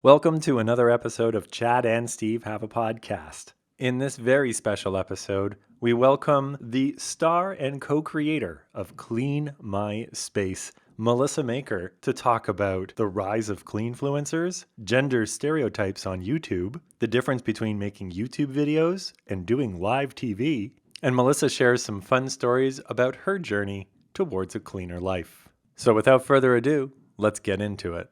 Welcome to another episode of Chad and Steve Have a Podcast. In this very special episode, we welcome the star and co-creator of Clean My Space, Melissa Maker, to talk about the rise of cleanfluencers, gender stereotypes on YouTube, the difference between making YouTube videos and doing live TV, and Melissa shares some fun stories about her journey towards a cleaner life. So without further ado, let's get into it.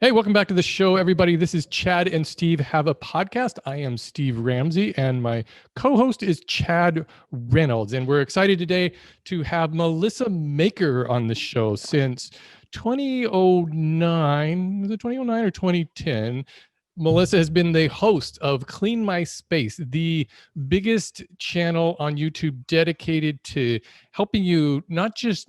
Hey, welcome back to the show, everybody. This is Chad and Steve Have a Podcast. I am Steve Ramsey, and my co-host is Chad Reynolds. And we're excited today to have Melissa Maker on the show. Since 2009, was it 2009 or 2010? Melissa has been the host of Clean My Space, the biggest channel on YouTube dedicated to helping you not just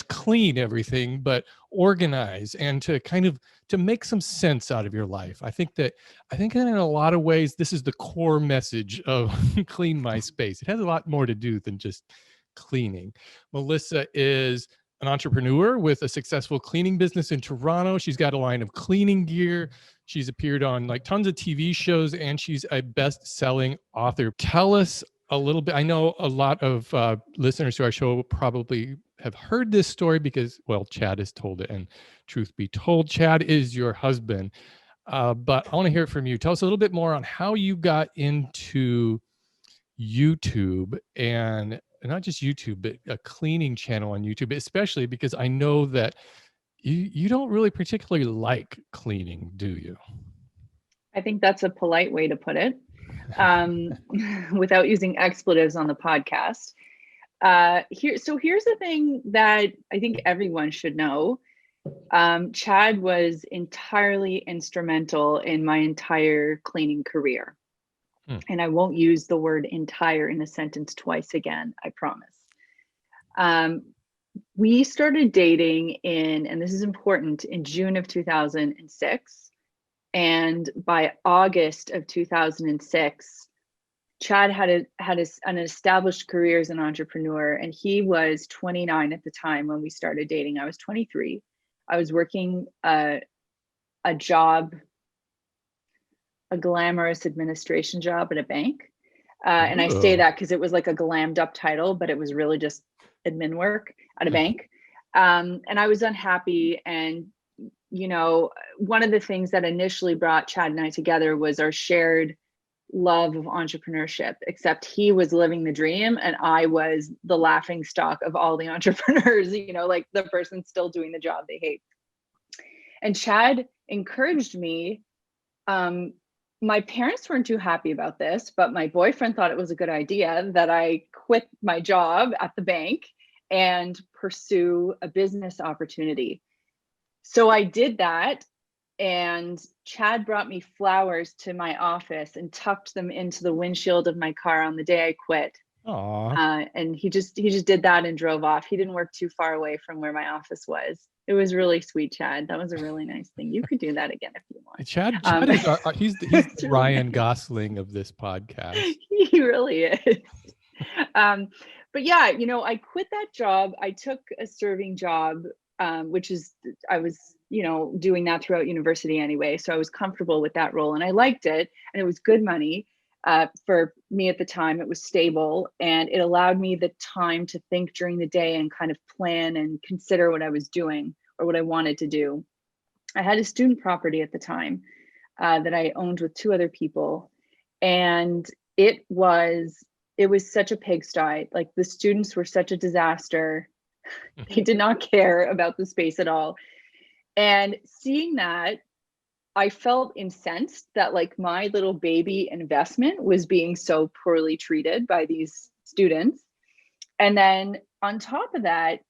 clean everything, but organize and to kind of to make some sense out of your life. I think that in a lot of ways, this is the core message of Clean My Space. It has a lot more to do than just cleaning. Melissa is an entrepreneur with a successful cleaning business in Toronto. She's got a line of cleaning gear. She's appeared on like tons of TV shows, and she's a best-selling author. Tell us a little bit. I know a lot of listeners to our show probably have heard this story because, well, Chad has told it. And truth be told, Chad is your husband. But I want to hear it from you. Tell us a little bit more on how you got into YouTube, and not just YouTube, but a cleaning channel on YouTube, especially because I know that you don't really particularly like cleaning, do you? I think that's a polite way to put it, without using expletives on the podcast. Here's the thing that I think everyone should know. Chad was entirely instrumental in my entire cleaning career. And I won't use the word entire in a sentence twice again, I promise. We started dating and this is important, in June of 2006. And by August of 2006, Chad had an established career as an entrepreneur, and he was 29 at the time when we started dating. I was 23. I was working a job, a glamorous administration job at a bank. And I say that because it was like a glammed up title, but it was really just admin work at a bank. And I was unhappy. And, you know, one of the things that initially brought Chad and I together was our shared love of entrepreneurship, except he was living the dream and I was the laughing stock of all the entrepreneurs, you know, like the person still doing the job they hate. And Chad encouraged me. My parents weren't too happy about this, but my boyfriend thought it was a good idea that I quit my job at the bank and pursue a business opportunity. So I did that, and Chad brought me flowers to my office and tucked them into the windshield of my car on the day I quit. And he just did that and drove off. He didn't work too far away from where my office was. It was really sweet, Chad. That was a really nice thing. You could do that again if you want. Chad is he's the Ryan Gosling of this podcast. He really is. But yeah, you know, I quit that job. I took a serving job, I was, you know, doing that throughout university anyway. So I was comfortable with that role and I liked it, and it was good money. For me at the time, it was stable, and it allowed me the time to think during the day and kind of plan and consider what I was doing or what I wanted to do. I had a student property at the time that I owned with two other people, and it was such a pigsty. Like, the students were such a disaster. They did not care about the space at all. And seeing that, I felt incensed that like my little baby investment was being so poorly treated by these students. And then on top of that,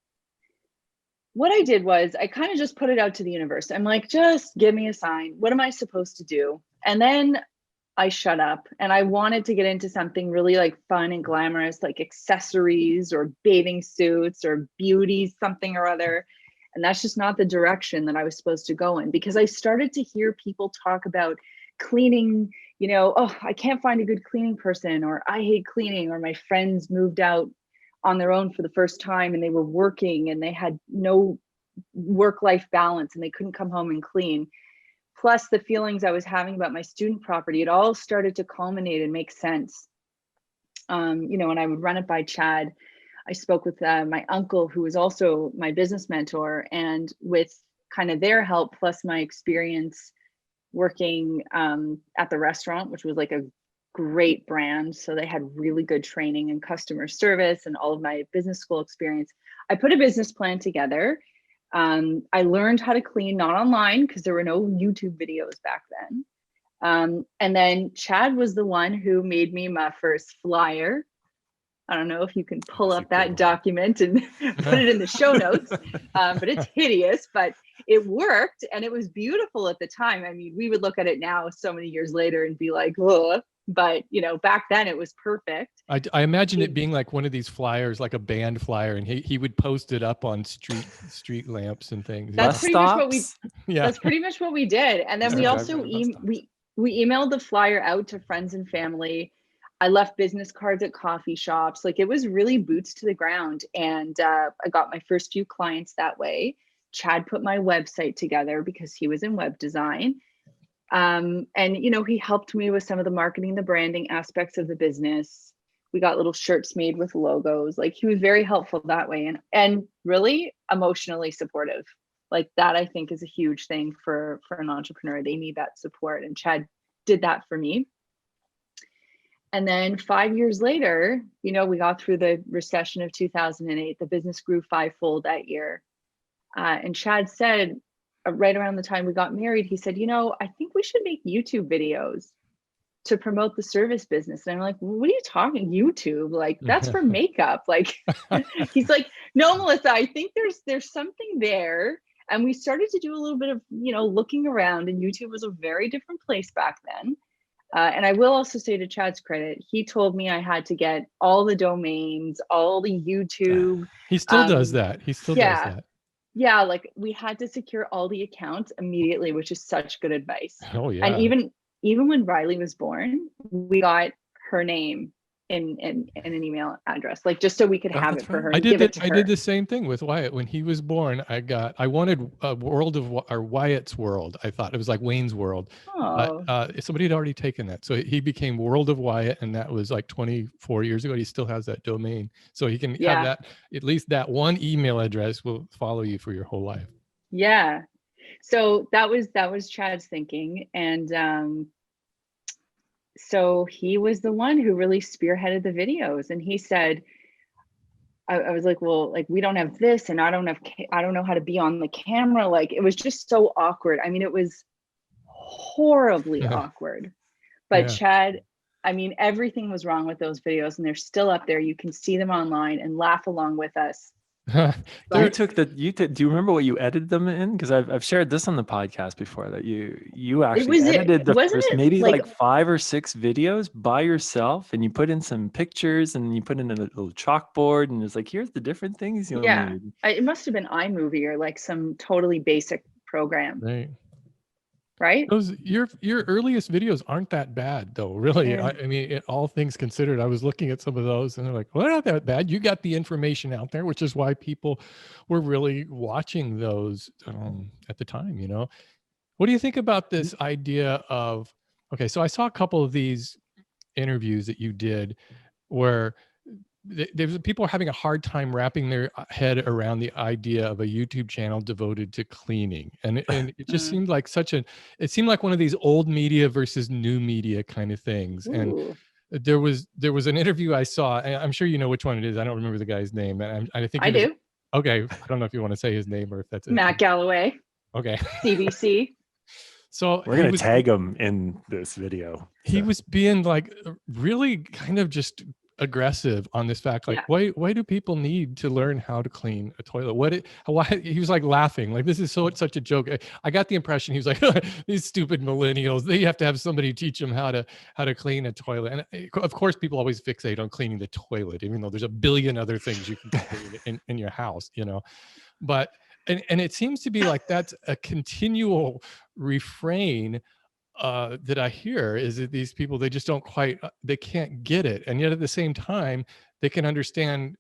what I did was I kind of just put it out to the universe. I'm like, just give me a sign. What am I supposed to do? And then I shut up, and I wanted to get into something really like fun and glamorous, like accessories or bathing suits or beauty, something or other. And that's just not the direction that I was supposed to go in, because I started to hear people talk about cleaning, you know, oh, I can't find a good cleaning person, or I hate cleaning, or my friends moved out on their own for the first time and they were working and they had no work-life balance and they couldn't come home and clean. plus the feelings I was having about my student property, it all started to culminate and make sense. You know, when I would run it by Chad, I spoke with my uncle, who was also my business mentor, and with kind of their help, plus my experience working at the restaurant, which was like a great brand. So they had really good training in customer service and all of my business school experience. I put a business plan together. I learned how to clean, not online, because there were no YouTube videos back then. And then Chad was the one who made me my first flyer. I don't know if you can pull up that document and put it in the show notes, but it's hideous, but it worked and it was beautiful at the time. I mean, we would look at it now so many years later and be like, ugh. But you know, back then it was perfect. I imagine it being like one of these flyers, like a band flyer, and he would post it up on street lamps and things. That's pretty much what we. Yeah, that's pretty much what we did. And then we also we emailed the flyer out to friends and family. I left business cards at coffee shops. Like, it was really boots to the ground. And I got my first few clients that way. Chad put my website together because he was in web design. And, you know, he helped me with some of the marketing, the branding aspects of the business. We got little shirts made with logos. Like, he was very helpful that way, and really emotionally supportive. Like, that I think is a huge thing for an entrepreneur. They need that support. And Chad did that for me. And then 5 years later, you know, we got through the recession of 2008. The business grew fivefold that year. And Chad said, right around the time we got married, he said, you know, I think we should make YouTube videos to promote the service business. And I'm like, what are you talking YouTube? Like, that's for makeup. Like, he's like, no, Melissa, I think there's something there. And we started to do a little bit of, you know, looking around, and YouTube was a very different place back then. And I will also say, to Chad's credit, he told me I had to get all the domains, all the YouTube. He still does that. He still does that. Yeah, like, we had to secure all the accounts immediately, which is such good advice. Oh yeah. And even when Riley was born, we got her name in an email address, like, just so we could have it for her. I did the same thing with Wyatt. When he was born, I wanted a Wyatt's World. I thought it was like Wayne's World. Oh. But somebody had already taken that. So he became World of Wyatt, and that was like 24 years ago. He still has that domain. So he can have that, at least that one email address will follow you for your whole life. Yeah. So that was Chad's thinking. And so he was the one who really spearheaded the videos. And he said, I was like, well, like, we don't have this, and I don't know how to be on the camera. Like, it was just so awkward. I mean, it was horribly awkward. But Chad, I mean, everything was wrong with those videos, and they're still up there. You can see them online and laugh along with us. Do you remember what you edited them in? Because I've shared this on the podcast before, that you actually edited the first maybe like 5 or 6 videos by yourself, and you put in some pictures, and you put in a little chalkboard, and it's like, here's the different things you'll need. It must have been iMovie or like some totally basic program. Right? Those your earliest videos aren't that bad, though, really. I mean, all things considered, I was looking at some of those, and they're like, well, they're not that bad. You got the information out there, which is why people were really watching those at the time, you know. What do you think about this idea of, okay, so I saw a couple of these interviews that you did where people are having a hard time wrapping their head around the idea of a YouTube channel devoted to cleaning, and it just seemed like it seemed like one of these old media versus new media kind of things. Ooh. And there was an interview I saw, and I'm sure you know which one it is. I don't remember the guy's name, and I think I do. Okay, I don't know if you want to say his name or if that's Matt Galloway. Okay. CBC. So we're going to tag him in this video. He was being like really kind of just aggressive on this fact, like, why do people need to learn how to clean a toilet? Why he was like laughing, like, this is such a joke. I got the impression he was like, these stupid millennials, they have to have somebody teach them how to clean a toilet. And of course people always fixate on cleaning the toilet, even though there's a billion other things you can clean in your house, you know. But and it seems to be like that's a continual refrain that I hear, is that these people, they just don't quite, they can't get it. And yet at the same time, they can understand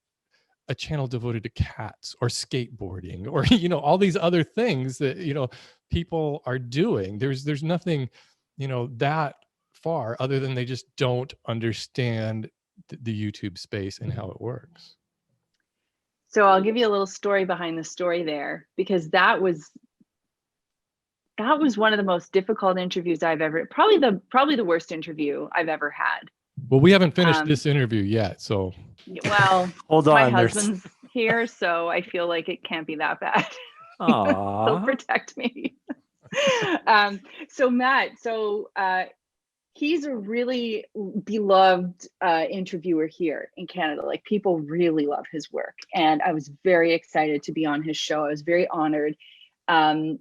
a channel devoted to cats or skateboarding or, you know, all these other things that, you know, people are doing. There's nothing, you know, that far other than they just don't understand the YouTube space and how it works. So I'll give you a little story behind the story there, because that was one of the most difficult interviews I've ever, probably the worst interview I've ever had. Well, we haven't finished this interview yet, so. Well, hold my on. husband's here, so I feel like it can't be that bad. He'll protect me. So Matt, he's a really beloved interviewer here in Canada. Like, people really love his work, and I was very excited to be on his show. I was very honored. And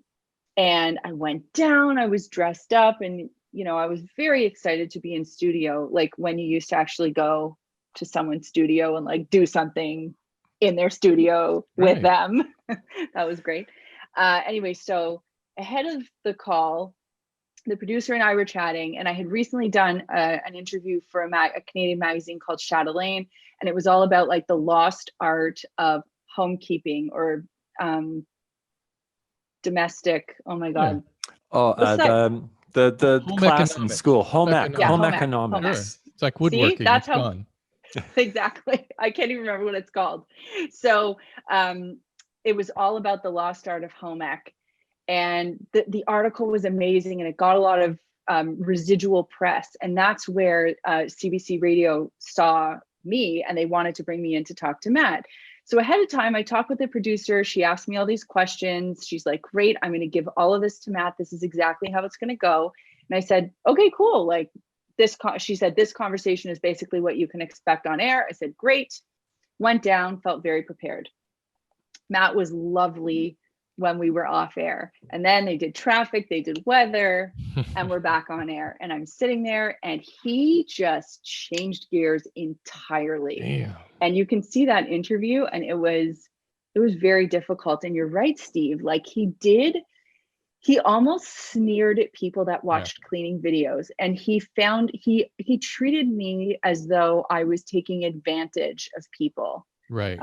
I went down, I was dressed up, and, you know, I was very excited to be in studio. Like, when you used to actually go to someone's studio and like do something in their studio with them. That was great. Anyway, so ahead of the call, the producer and I were chatting, and I had recently done an interview for a Canadian magazine called Chatelaine, and it was all about like the lost art of homekeeping or domestic. Oh my God. The Home class in economics. school, home Economics. economics. Sure. It's like woodworking. See, that's it's gone. Exactly. I can't even remember what it's called. So it was all about the lost art of home ec. And the article was amazing, and it got a lot of residual press. And that's where CBC Radio saw me, and they wanted to bring me in to talk to Matt. So ahead of time, I talked with the producer. She asked me all these questions. She's like, great, I'm going to give all of this to Matt. This is exactly how it's going to go. And I said, okay, cool. Like, she said, this conversation is basically what you can expect on air. I said, great. Went down, felt very prepared. Matt was lovely when we were off air. And then they did traffic, they did weather, and we're back on air. And I'm sitting there, and he just changed gears entirely. Damn. And you can see that interview, and it was very difficult. And you're right, Steve. Like, he almost sneered at people that watched cleaning videos, and he treated me as though I was taking advantage of people. Right.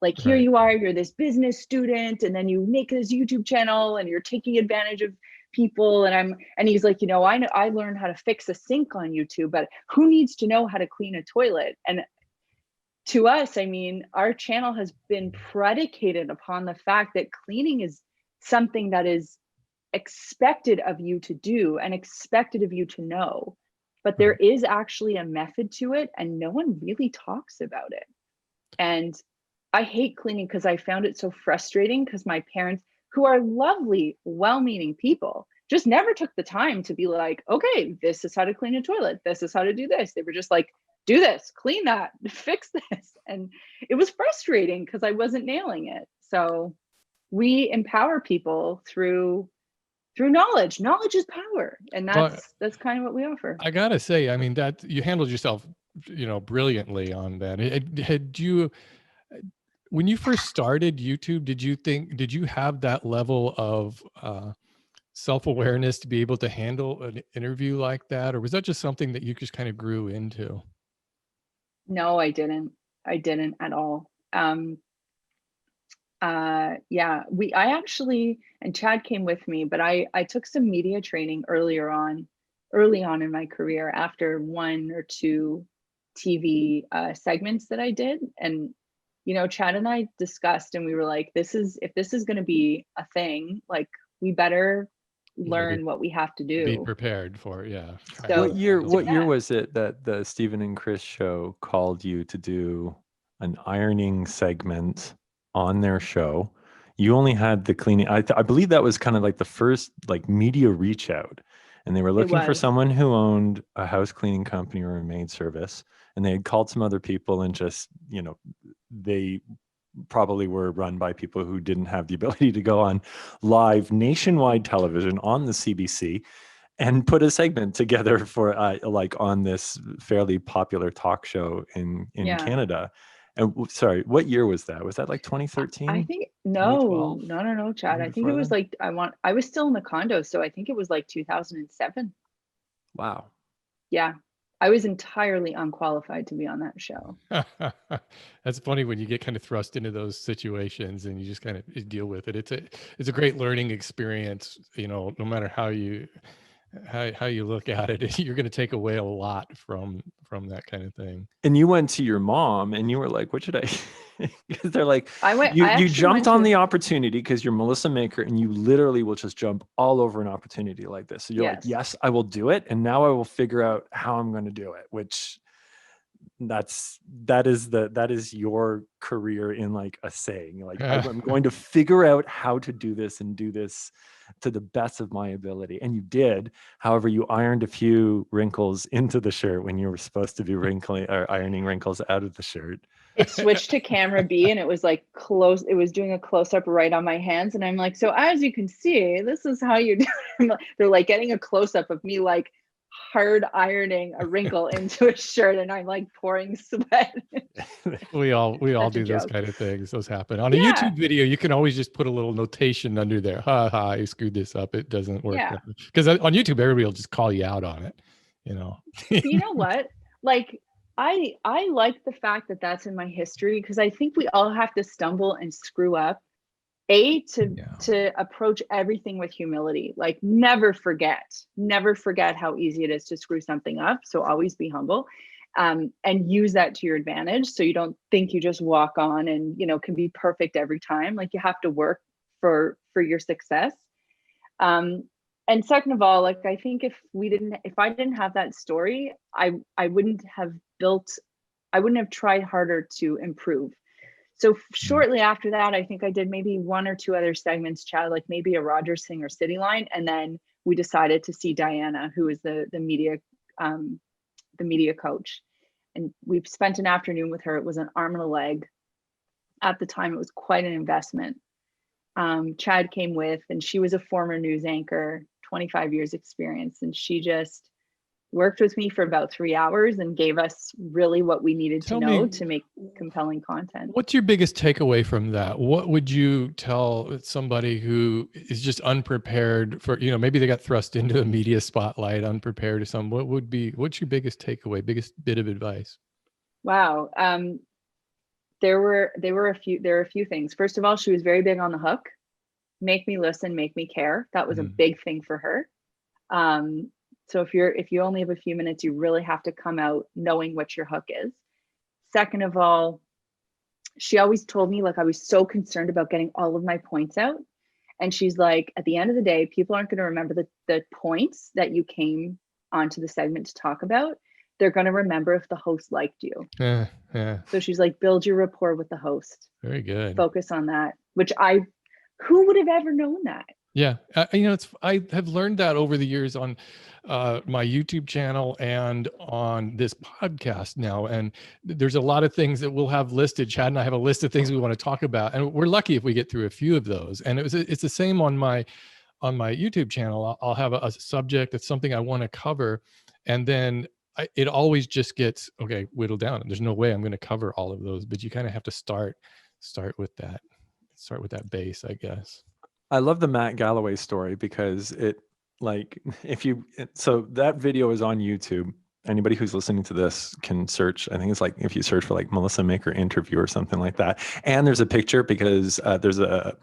Like, here you are, you're this business student, and then you make this YouTube channel and you're taking advantage of people. And he's like, you know, I learned how to fix a sink on YouTube, but who needs to know how to clean a toilet? And to us, I mean, our channel has been predicated upon the fact that cleaning is something that is expected of you to do and expected of you to know, but there is actually a method to it, and no one really talks about it. And I hate cleaning because I found it so frustrating, because my parents, who are lovely, well-meaning people, just never took the time to be like, okay, this is how to clean a toilet, this is how to do this. They were just like, do this, clean that, fix this. And it was frustrating because I wasn't nailing it. So we empower people through knowledge. Knowledge is power, and that's kind of what we offer. I gotta say, I mean, that you handled yourself, you know, brilliantly on that. Had you, when you first started YouTube, did you have that level of self-awareness to be able to handle an interview like that, or was that just something that you just kind of grew into? No, I didn't at all. I actually, and Chad came with me, but I took some media training early on in my career, after 1 or 2 TV segments that I did. And, you know, Chad and I discussed, and we were like, if this is going to be a thing, like, we better learn what we have to do. Be prepared for it, yeah. So, what year was it that the Stephen and Chris show called you to do an ironing segment on their show? You only had the cleaning. I believe that was kind of like the first like media reach out, and they were looking for someone who owned a house cleaning company or a maid service, and they had called some other people, and just, you know, they probably were run by people who didn't have the ability to go on live nationwide television on the CBC and put a segment together for like on this fairly popular talk show in Canada. And sorry, what year was that? Was that like 2013? I think no, Chad. I think it was like, I was still in the condo, so I think it was like 2007. Wow. Yeah. I was entirely unqualified to be on that show. That's funny when you get kind of thrust into those situations and you just kind of deal with it. It's a great learning experience, you know, no matter how you look at it, you're going to take away a lot from that kind of thing. And you went to your mom and you were like, what should I? Because they're like, I you actually jumped went on to, the opportunity because you're Melissa Maker and you literally will just jump all over an opportunity like this. So you're like, yes. yes, I will do it. And now I will figure out how I'm going to do it, which that is your career in like a saying. Like, I'm going to figure out how to do this and do this to the best of my ability. And you did. However, you ironed a few wrinkles into the shirt when you were supposed to be ironing wrinkles out of the shirt. It switched to camera B and it was like close. It was doing a close up right on my hands. And I'm like, so as you can see, this is how you do it. They're like getting a close up of me like hard ironing a wrinkle into a shirt and I'm like pouring sweat. We all do those joke. kind of things. Those happen on a YouTube video. You can always just put a little notation under there. Ha ha! I screwed this up. It doesn't work. Because on YouTube, everybody will just call you out on it. You know. But you know what? Like I like the fact that that's in my history because I think we all have to stumble and screw up. To approach everything with humility. Like never forget how easy it is to screw something up. So always be humble, and use that to your advantage. So you don't think you just walk on and, you know, can be perfect every time. Like you have to work for your success. And second of all, like I think if I didn't have that story, I wouldn't have tried harder to improve. So shortly after that, I think I did maybe one or two other segments, Chad, like maybe a Rogers Singer City Line. And then we decided to see Diana, who is the media coach. And we spent an afternoon with her. It was an arm and a leg. At the time, it was quite an investment. Chad came with, and she was a former news anchor, 25 years experience. And she just worked with me for about 3 hours and gave us really what we needed to know to make compelling content. What's your biggest takeaway from that? What would you tell somebody who is just unprepared for, you know, maybe they got thrust into a media spotlight, unprepared or something? What's your biggest takeaway, biggest bit of advice? Wow. There were a few things. First of all, she was very big on the hook. Make me listen, make me care. That was a big thing for her. So if you only have a few minutes, you really have to come out knowing what your hook is. Second of all, she always told me, like, I was so concerned about getting all of my points out. And she's like, at the end of the day, people aren't going to remember the points that you came onto the segment to talk about. They're going to remember if the host liked you. So she's like, build your rapport with the host. Very good. Focus on that, who would have ever known that? Yeah. You know, I have learned that over the years on my YouTube channel and on this podcast now. And there's a lot of things that we'll have listed. Chad and I have a list of things we want to talk about. And we're lucky if we get through a few of those. And it's the same on my YouTube channel. I'll have a subject that's something I want to cover. And then it always just gets, okay, whittled down. There's no way I'm going to cover all of those, but you kind of have to start with that base, I guess. I love the Matt Galloway story because so that video is on YouTube. Anybody who's listening to this can search. I think it's like if you search for like Melissa Maker interview or something like that. And there's a picture because there's a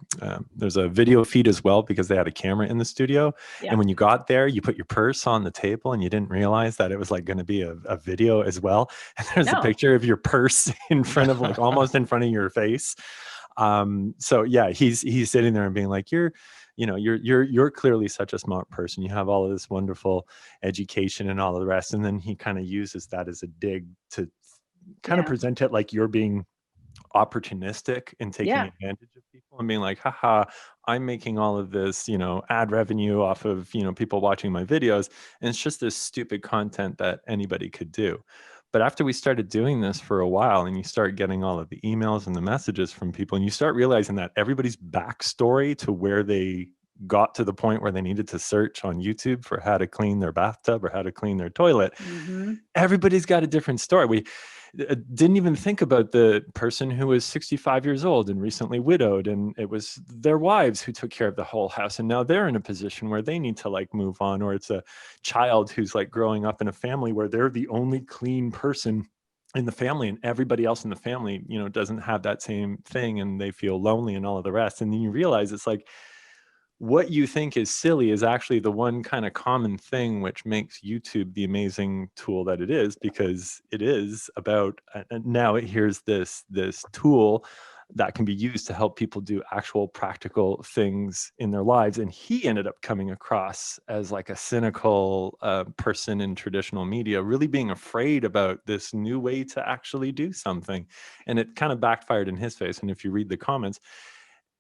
video feed as well because they had a camera in the studio. Yeah. And when you got there, you put your purse on the table and you didn't realize that it was like going to be a video as well. And there's a picture of your purse in front of like almost in front of your face. So yeah, he's sitting there and being like, you're clearly such a smart person. You have all of this wonderful education and all of the rest. And then he kind of uses that as a dig to kind of present it like you're being opportunistic and taking advantage of people and being like, haha, I'm making all of this, ad revenue off of, people watching my videos. And it's just this stupid content that anybody could do. But after we started doing this for a while and you start getting all of the emails and the messages from people and you start realizing that everybody's backstory to where they got to the point where they needed to search on YouTube for how to clean their bathtub or how to clean their toilet. Everybody's got a different story. We didn't even think about the person who was 65 years old and recently widowed, and it was their wives who took care of the whole house, and now they're in a position where they need to like move on, or it's a child who's like growing up in a family where they're the only clean person in the family, and everybody else in the family, you know, doesn't have that same thing, and they feel lonely and all of the rest. And then you realize it's like, what you think is silly is actually the one kind of common thing which makes YouTube the amazing tool that it is, because it is about, now here's this tool that can be used to help people do actual practical things in their lives. And he ended up coming across as like a cynical person in traditional media, really being afraid about this new way to actually do something. And it kind of backfired in his face. And if you read the comments,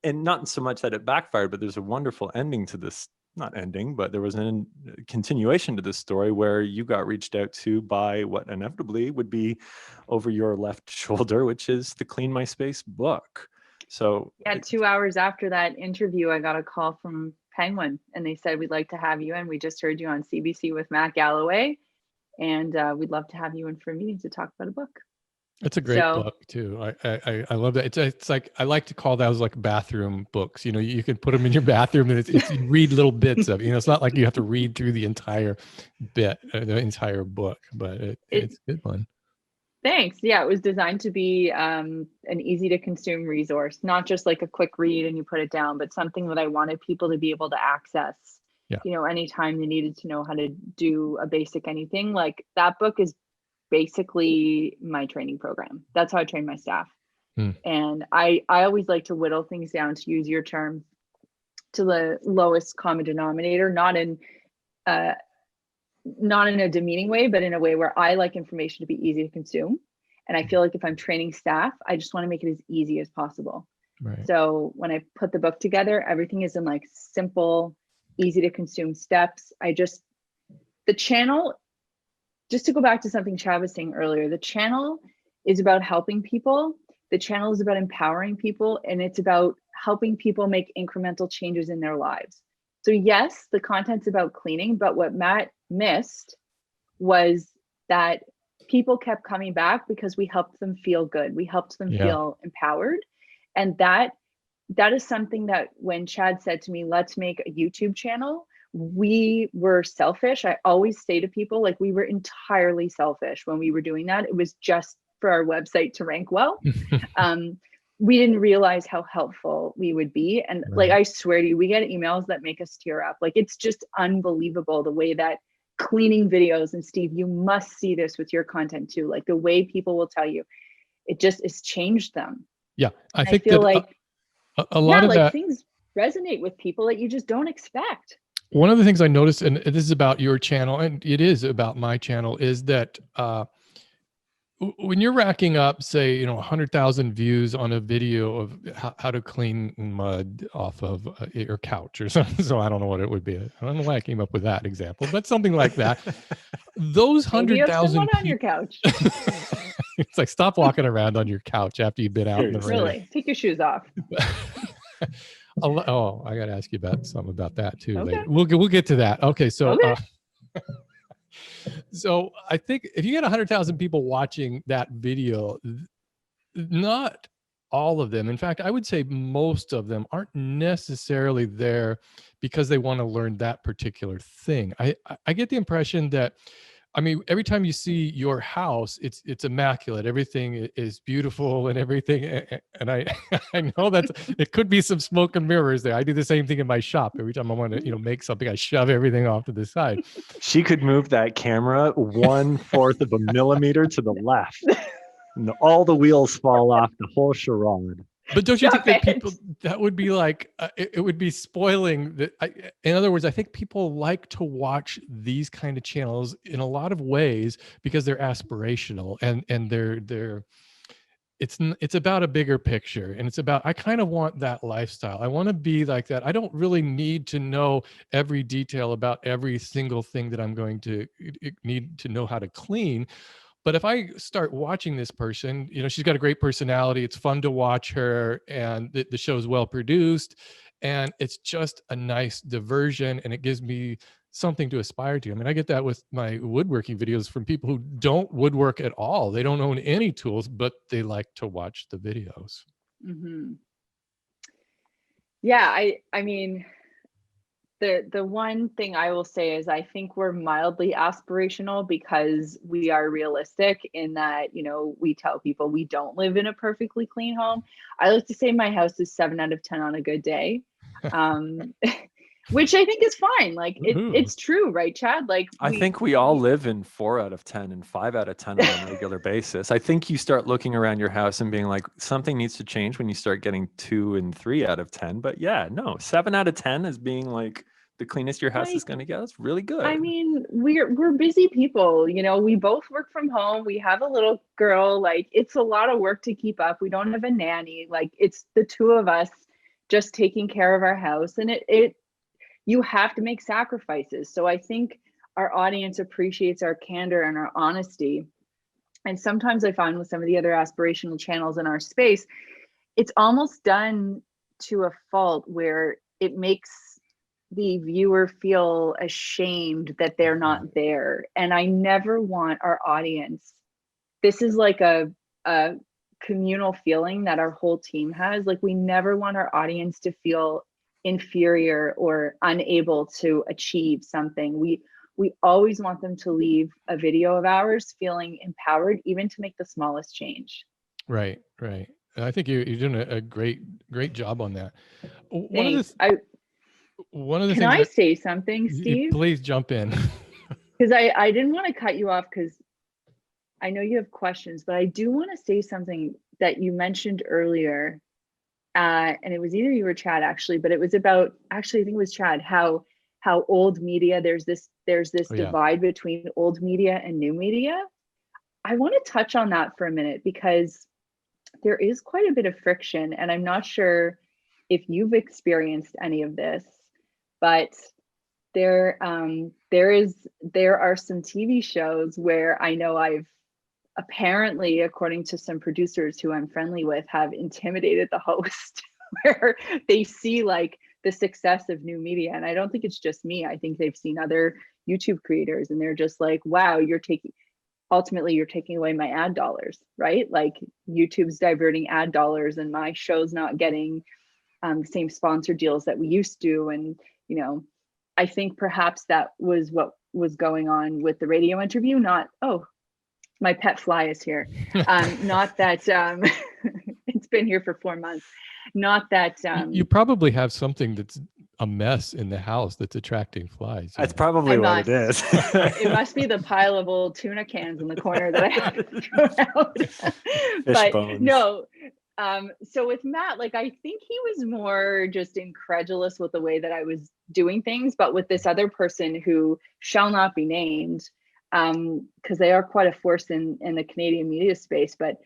and not so much that it backfired, but there's a wonderful ending to this, not ending, but there was a continuation to this story where you got reached out to by what inevitably would be over your left shoulder, which is the Clean My Space book. So yeah, 2 hours after that interview, I got a call from Penguin, and they said, we'd like to have you in. We just heard you on CBC with Matt Galloway, and we'd love to have you in for a meeting to talk about a book. It's a great book too. I love that. It's like, I like to call those like bathroom books. You know, you can put them in your bathroom and it's you read little bits of it. You know, it's not like you have to read through the entire bit, the entire book, but it's a good one. Thanks. Yeah, it was designed to be an easy to consume resource, not just like a quick read and you put it down, but something that I wanted people to be able to access. Yeah. You know, anytime they needed to know how to do a basic anything. Like that book is basically my training program. That's how I train my staff. And I always like to whittle things down, to use your term, to the lowest common denominator, not in a demeaning way, but in a way where I like information to be easy to consume. And I feel like if I'm training staff, I just want to make it as easy as possible. Right. So when I put the book together, everything is in like simple, easy to consume steps. The channel, just to go back to something Chad was saying earlier, the channel is about helping people. The channel is about empowering people, and it's about helping people make incremental changes in their lives. So yes, the content's about cleaning, but what Matt missed was that people kept coming back because we helped them feel good. We helped them feel empowered. And that is something that when Chad said to me, let's make a YouTube channel, we were selfish. I always say to people, like, we were entirely selfish when we were doing that. It was just for our website to rank well. We didn't realize how helpful we would be. And like, I swear to you, we get emails that make us tear up. Like, it's just unbelievable the way that cleaning videos, and Steve, you must see this with your content too. Like the way people will tell you, it just has changed them. Yeah. I feel that like a lot of like that things resonate with people that you just don't expect. One of the things I noticed, and this is about your channel, and it is about my channel, is that when you're racking up, say, 100,000 views on a video of how to clean mud off of your couch or something, so I don't know what it would be. I don't know why I came up with that example, but something like that. Those 100,000 on your couch. It's like, stop walking around on your couch after you've been out in the rain. Really, take your shoes off. Oh, I got to ask you about something about that too. Okay. Later. We'll get to that. Okay, so so I think if you get 100,000 people watching that video, not all of them, in fact, I would say most of them aren't necessarily there because they want to learn that particular thing. I get the impression that, I mean, every time you see your house, it's immaculate. Everything is beautiful and everything. And I know that it could be some smoke and mirrors there. I do the same thing in my shop. Every time I want to, make something, I shove everything off to the side. She could move that camera 1/4 of a millimeter to the left, and all the wheels fall off, the whole charade. But don't you think that people, that would be like, it would be spoiling that? In other words, I think people like to watch these kind of channels in a lot of ways because they're aspirational and it's about a bigger picture, and it's about, I kind of want that lifestyle. I want to be like that. I don't really need to know every detail about every single thing that I'm going to need to know how to clean. But if I start watching this person, she's got a great personality. It's fun to watch her, and the show is well produced, And it's just a nice diversion, and it gives me something to aspire to. I mean, I get that with my woodworking videos from people who don't woodwork at all. They don't own any tools, but they like to watch the videos. Mm-hmm. Yeah, I mean, the one thing I will say is I think we're mildly aspirational because we are realistic in that, you know, we tell people we don't live in a perfectly clean home. I like to say my house is 7 out of 10 on a good day. Which I think is fine. Like it's true, right, Chad? Like I think we all live in 4 out of 10 and 5 out of 10 on a regular basis. I think you start looking around your house and being like, something needs to change when you start getting 2 and 3 out of 10. But yeah, no, 7 out of 10 as being like the cleanest your house is going to get. That's really good. I mean, we're busy people, you know, we both work from home. We have a little girl, like it's a lot of work to keep up. We don't have a nanny. Like it's the two of us just taking care of our house, and it you have to make sacrifices. So I think our audience appreciates our candor and our honesty. And sometimes I find with some of the other aspirational channels in our space, it's almost done to a fault where it makes the viewer feel ashamed that they're not there. And I never want our audience, this is like a communal feeling that our whole team has. Like we never want our audience to feel inferior or unable to achieve something. We always want them to leave a video of ours feeling empowered, even to make the smallest change. Right. I think you're doing a great job on that. Thanks. One of the things. Can I say something, Steve? Please jump in. Because I didn't want to cut you off because I know you have questions, but I do want to say something that you mentioned earlier. And it was either you or Chad actually, but it was about, actually I think it was Chad, how old media, there's this divide between old media and new media. I want to touch on that for a minute because there is quite a bit of friction, and I'm not sure if you've experienced any of this, but there are some TV shows where I know I've apparently, according to some producers who I'm friendly with, have intimidated the host where they see like the success of new media. And I don't think it's just me. I think they've seen other YouTube creators and they're just like, wow, you're taking away my ad dollars, right? Like YouTube's diverting ad dollars and my show's not getting the same sponsor deals that we used to. And, you know, I think perhaps that was what was going on with the radio interview. Not, oh, my pet fly is here. Not that it's been here for 4 months. Not that you probably have something that's a mess in the house that's attracting flies. That's probably what it is. It must be the pile of old tuna cans in the corner that I have to throw out. But bones. No. So with Matt, like I think he was more just incredulous with the way that I was doing things, but with this other person who shall not be named, because they are quite a force in the Canadian media space. But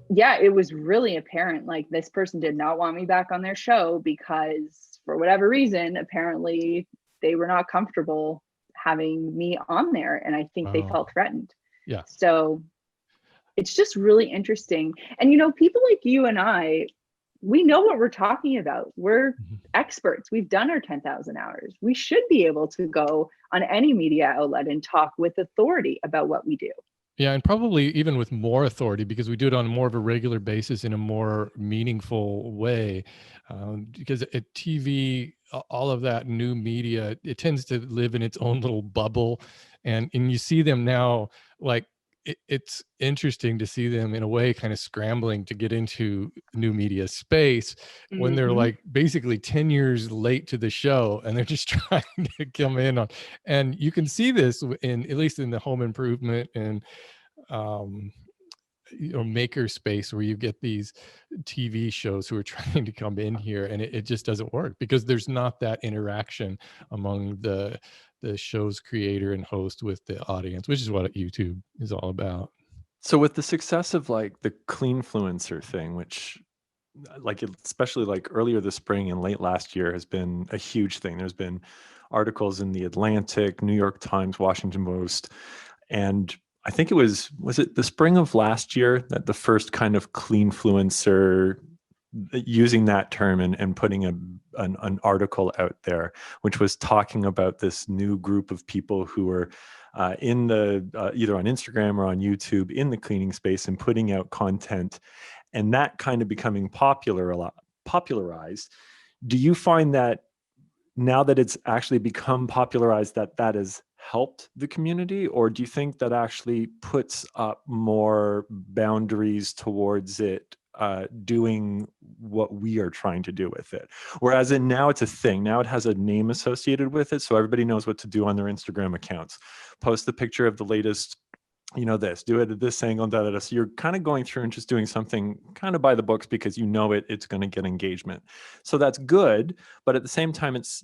yeah, it was really apparent, like this person did not want me back on their show because for whatever reason, apparently they were not comfortable having me on there. And I think they felt threatened. Yeah. So it's just really interesting. And, you know, people like you and I, we know what we're talking about. We're experts. We've done our 10,000 hours. We should be able to go on any media outlet and talk with authority about what we do. Yeah, and probably even with more authority because we do it on more of a regular basis in a more meaningful way. Because at TV, all of that new media, it tends to live in its own little bubble. And you see them now, like, it's interesting to see them in a way kind of scrambling to get into new media space when they're like basically 10 years late to the show and they're just trying to come in on, and you can see this in, at least in the home improvement and you know, maker space where you get these TV shows who are trying to come in here and it just doesn't work because there's not that interaction among the show's creator and host with the audience, which is what YouTube is all about. So with the success of like the cleanfluencer thing, which like especially like earlier this spring and late last year has been a huge thing. There's been articles in the Atlantic, New York Times, Washington Post, and I think it was it the spring of last year that the first kind of cleanfluencer using that term and putting an article out there, which was talking about this new group of people who were in the either on Instagram or on YouTube in the cleaning space and putting out content, and that kind of becoming popularized. Do you find that now that it's actually become popularized that has helped the community, or do you think that actually puts up more boundaries towards it doing what we are trying to do with it? Whereas now it's a thing, now it has a name associated with it, so everybody knows what to do on their Instagram accounts. Post the picture of the latest, this, do it at this angle, da, da, da. So you're kind of going through and just doing something kind of by the books because it's going to get engagement. So that's good, but at the same time, it's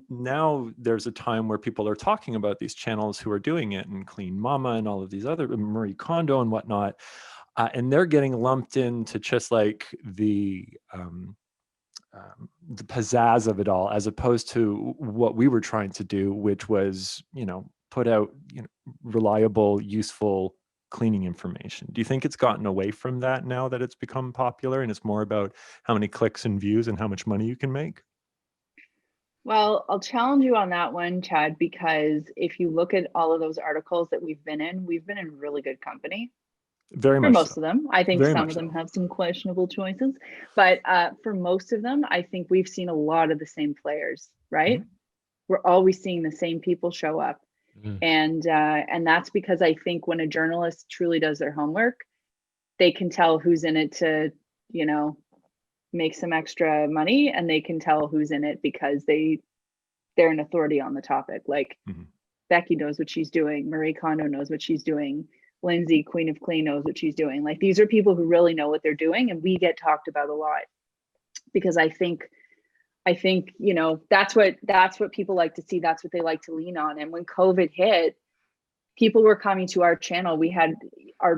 now there's a time where people are talking about these channels who are doing it, and Clean Mama and all of these other, Marie Kondo and whatnot, and they're getting lumped into just like the pizzazz of it all, as opposed to what we were trying to do, which was, put out, reliable, useful cleaning information. Do you think it's gotten away from that now that it's become popular and it's more about how many clicks and views and how much money you can make? Well, I'll challenge you on that one, Chad, because if you look at all of those articles that we've been in really good company. Very For much most so. of them. I think Very some much of them so. have some questionable choices, but for most of them, I think we've seen a lot of the same players, right? Mhm. We're always seeing the same people show up. Mm. And that's because I think when a journalist truly does their homework, they can tell who's in it to, make some extra money, and they can tell who's in it because they're an authority on the topic. Like Mhm. Becky knows what she's doing, Marie Kondo knows what she's doing, Lindsay, Queen of Clean, knows what she's doing. Like, these are people who really know what they're doing, and we get talked about a lot because I think that's what people like to see. That's what they like to lean on. And when COVID hit, people were coming to our channel. We had our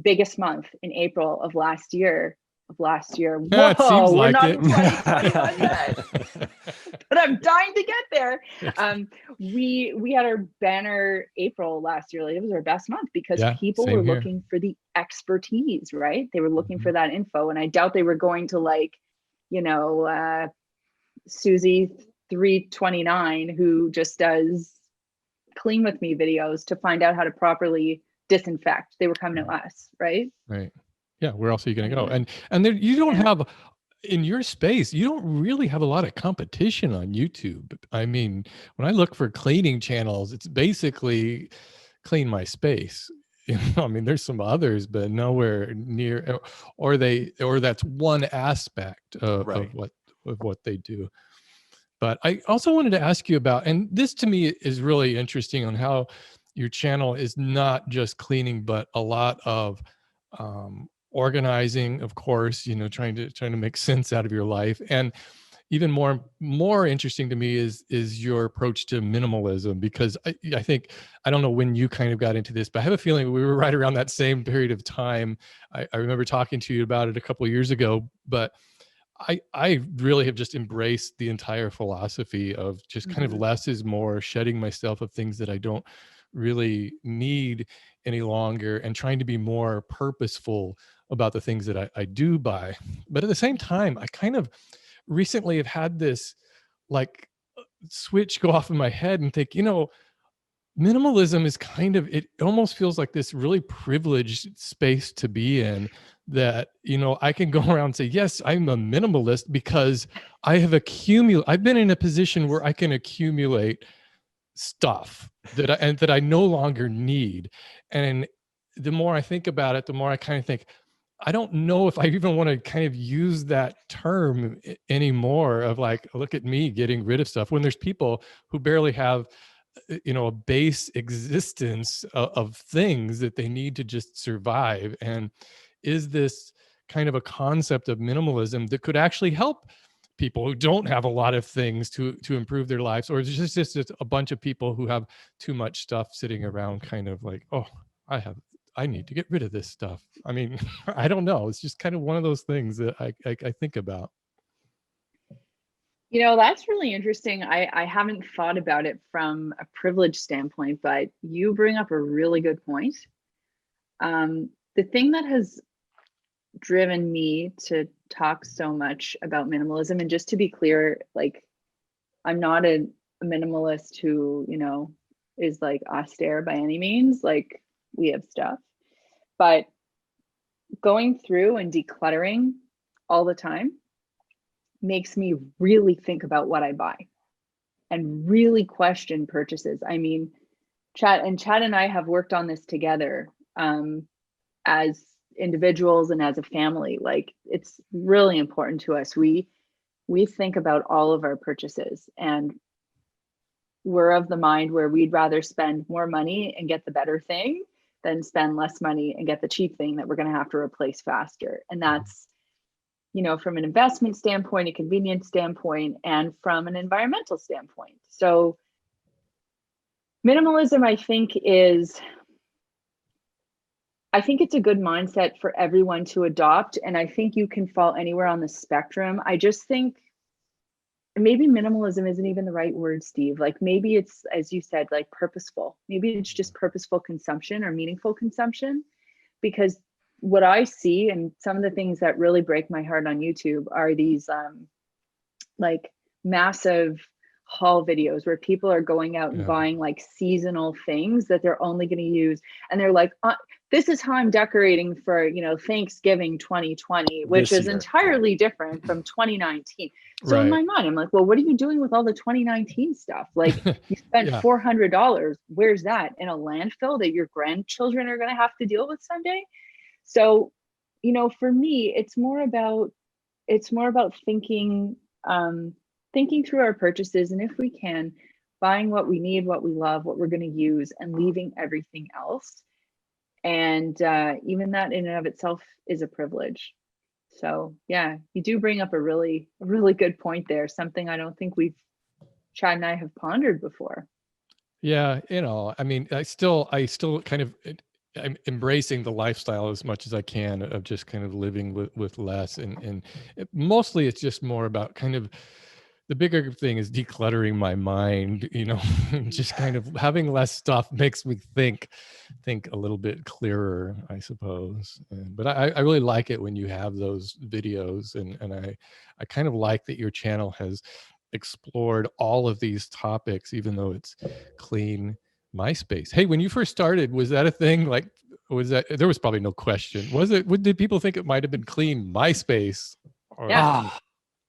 biggest month in April of last year. Yeah, it seems Whoa, we're like not it. in 2021 yet, but I'm dying to get there. Yes. We had our banner April last year. Like, it was our best month because Yeah, people were same here. looking for the expertise, right? They were looking Mhm. for that info, and I doubt they were going to, like, Susie 329, who just does clean with me videos, to find out how to properly disinfect. They were coming to us, right? Right. Yeah, where else are you gonna go? Yeah. And there you don't Yeah. have in your space, you don't really have a lot of competition on YouTube. I mean, when I look for cleaning channels, it's basically clean my space. I mean, there's some others, but nowhere near, or that's one aspect Right. of what they do. But I also wanted to ask you about, and this to me is really interesting on how your channel is not just cleaning, but a lot of organizing, of course, trying to make sense out of your life. And even more interesting to me is your approach to minimalism, because I think, I don't know when you kind of got into this, but I have a feeling we were right around that same period of time. I remember talking to you about it a couple of years ago, but I really have just embraced the entire philosophy of just kind of Mm-hmm. less is more, shedding myself of things that I don't really need any longer, and trying to be more purposeful about the things that I do buy. But at the same time, I kind of recently have had this, like, switch go off in my head and think, minimalism is kind of, it almost feels like this really privileged space to be in, that I can go around and say, yes, I'm a minimalist because I've been in a position where I can accumulate stuff that I no longer need. And the more I think about it, the more I kind of think, I don't know if I even want to kind of use that term anymore, of like, look at me getting rid of stuff, when there's people who barely have a base existence of things that they need to just survive. And is this kind of a concept of minimalism that could actually help people who don't have a lot of things to improve their lives, or is it just a bunch of people who have too much stuff sitting around, kind of like, oh, I need to get rid of this stuff? I mean, I don't know, it's just kind of one of those things that I think about. That's really interesting. I haven't thought about it from a privilege standpoint, but you bring up a really good point. The thing that has driven me to talk so much about minimalism. And just to be clear, like, I'm not a minimalist who, you know, is like austere by any means. Like, we have stuff, but going through and decluttering all the time makes me really think about what I buy and really question purchases. I mean, Chad and I have worked on this together as individuals and as a family. Like, it's really important to us. We think about all of our purchases, and we're of the mind where we'd rather spend more money and get the better thing than spend less money and get the cheap thing that we're going to have to replace faster. And that's, you know, from an investment standpoint, a convenience standpoint, and from an environmental standpoint. So minimalism, I think it's a good mindset for everyone to adopt. And I think you can fall anywhere on the spectrum. I just think maybe minimalism isn't even the right word, Steve. Like, maybe it's, as you said, like purposeful. Maybe it's just purposeful consumption or meaningful consumption. Because what I see, and some of the things that really break my heart on YouTube, are these like massive haul videos where people are going out and buying like seasonal things that they're only going to use, and they're like, this is how I'm decorating for, you know, Thanksgiving 2020, which is entirely different from 2019. So in my mind, I'm like, well, what are you doing with all the 2019 stuff? Like, you spent $400. Where's that? In a landfill that your grandchildren are going to have to deal with someday? So, you know, for me, it's more about thinking through our purchases, and if we can, buying what we need, what we love, what we're going to use, and leaving everything else. And even that in and of itself is a privilege. So yeah, you do bring up a really good point there. Something I don't think Chad and I have pondered before. Yeah, you know, I mean, I still kind of, I'm embracing the lifestyle as much as I can of just kind of living with less, and mostly it's just more about kind of, the bigger thing is decluttering my mind, you know, just kind of having less stuff makes me think a little bit clearer, I suppose. But I really like it when you have those videos, and I kind of like that your channel has explored all of these topics, even though it's clean MySpace. Hey, when you first started, was that a thing? Like, there was probably no question. Did people think it might have been clean MySpace? Or,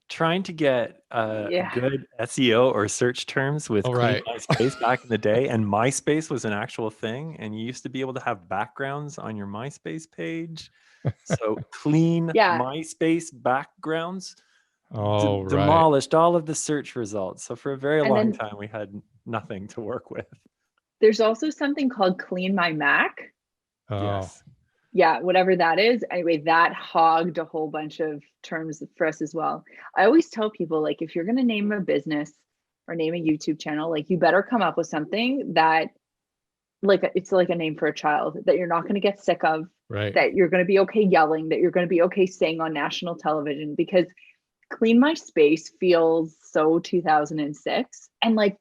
trying to get good SEO or search terms with clean MySpace back in the day, and MySpace was an actual thing, and you used to be able to have backgrounds on your MySpace page. So clean MySpace backgrounds demolished all of the search results. So for a very long time, we had nothing to work with. There's also something called Clean My Mac. Yes. Yeah, whatever that is. Anyway, that hogged a whole bunch of terms for us as well. I always tell people, like, if you're going to name a business or name a YouTube channel, like, you better come up with something that, like, it's like a name for a child that you're not going to get sick of, that you're going to be okay yelling, that you're going to be okay saying on national television, because Clean My Space feels so 2006. And like,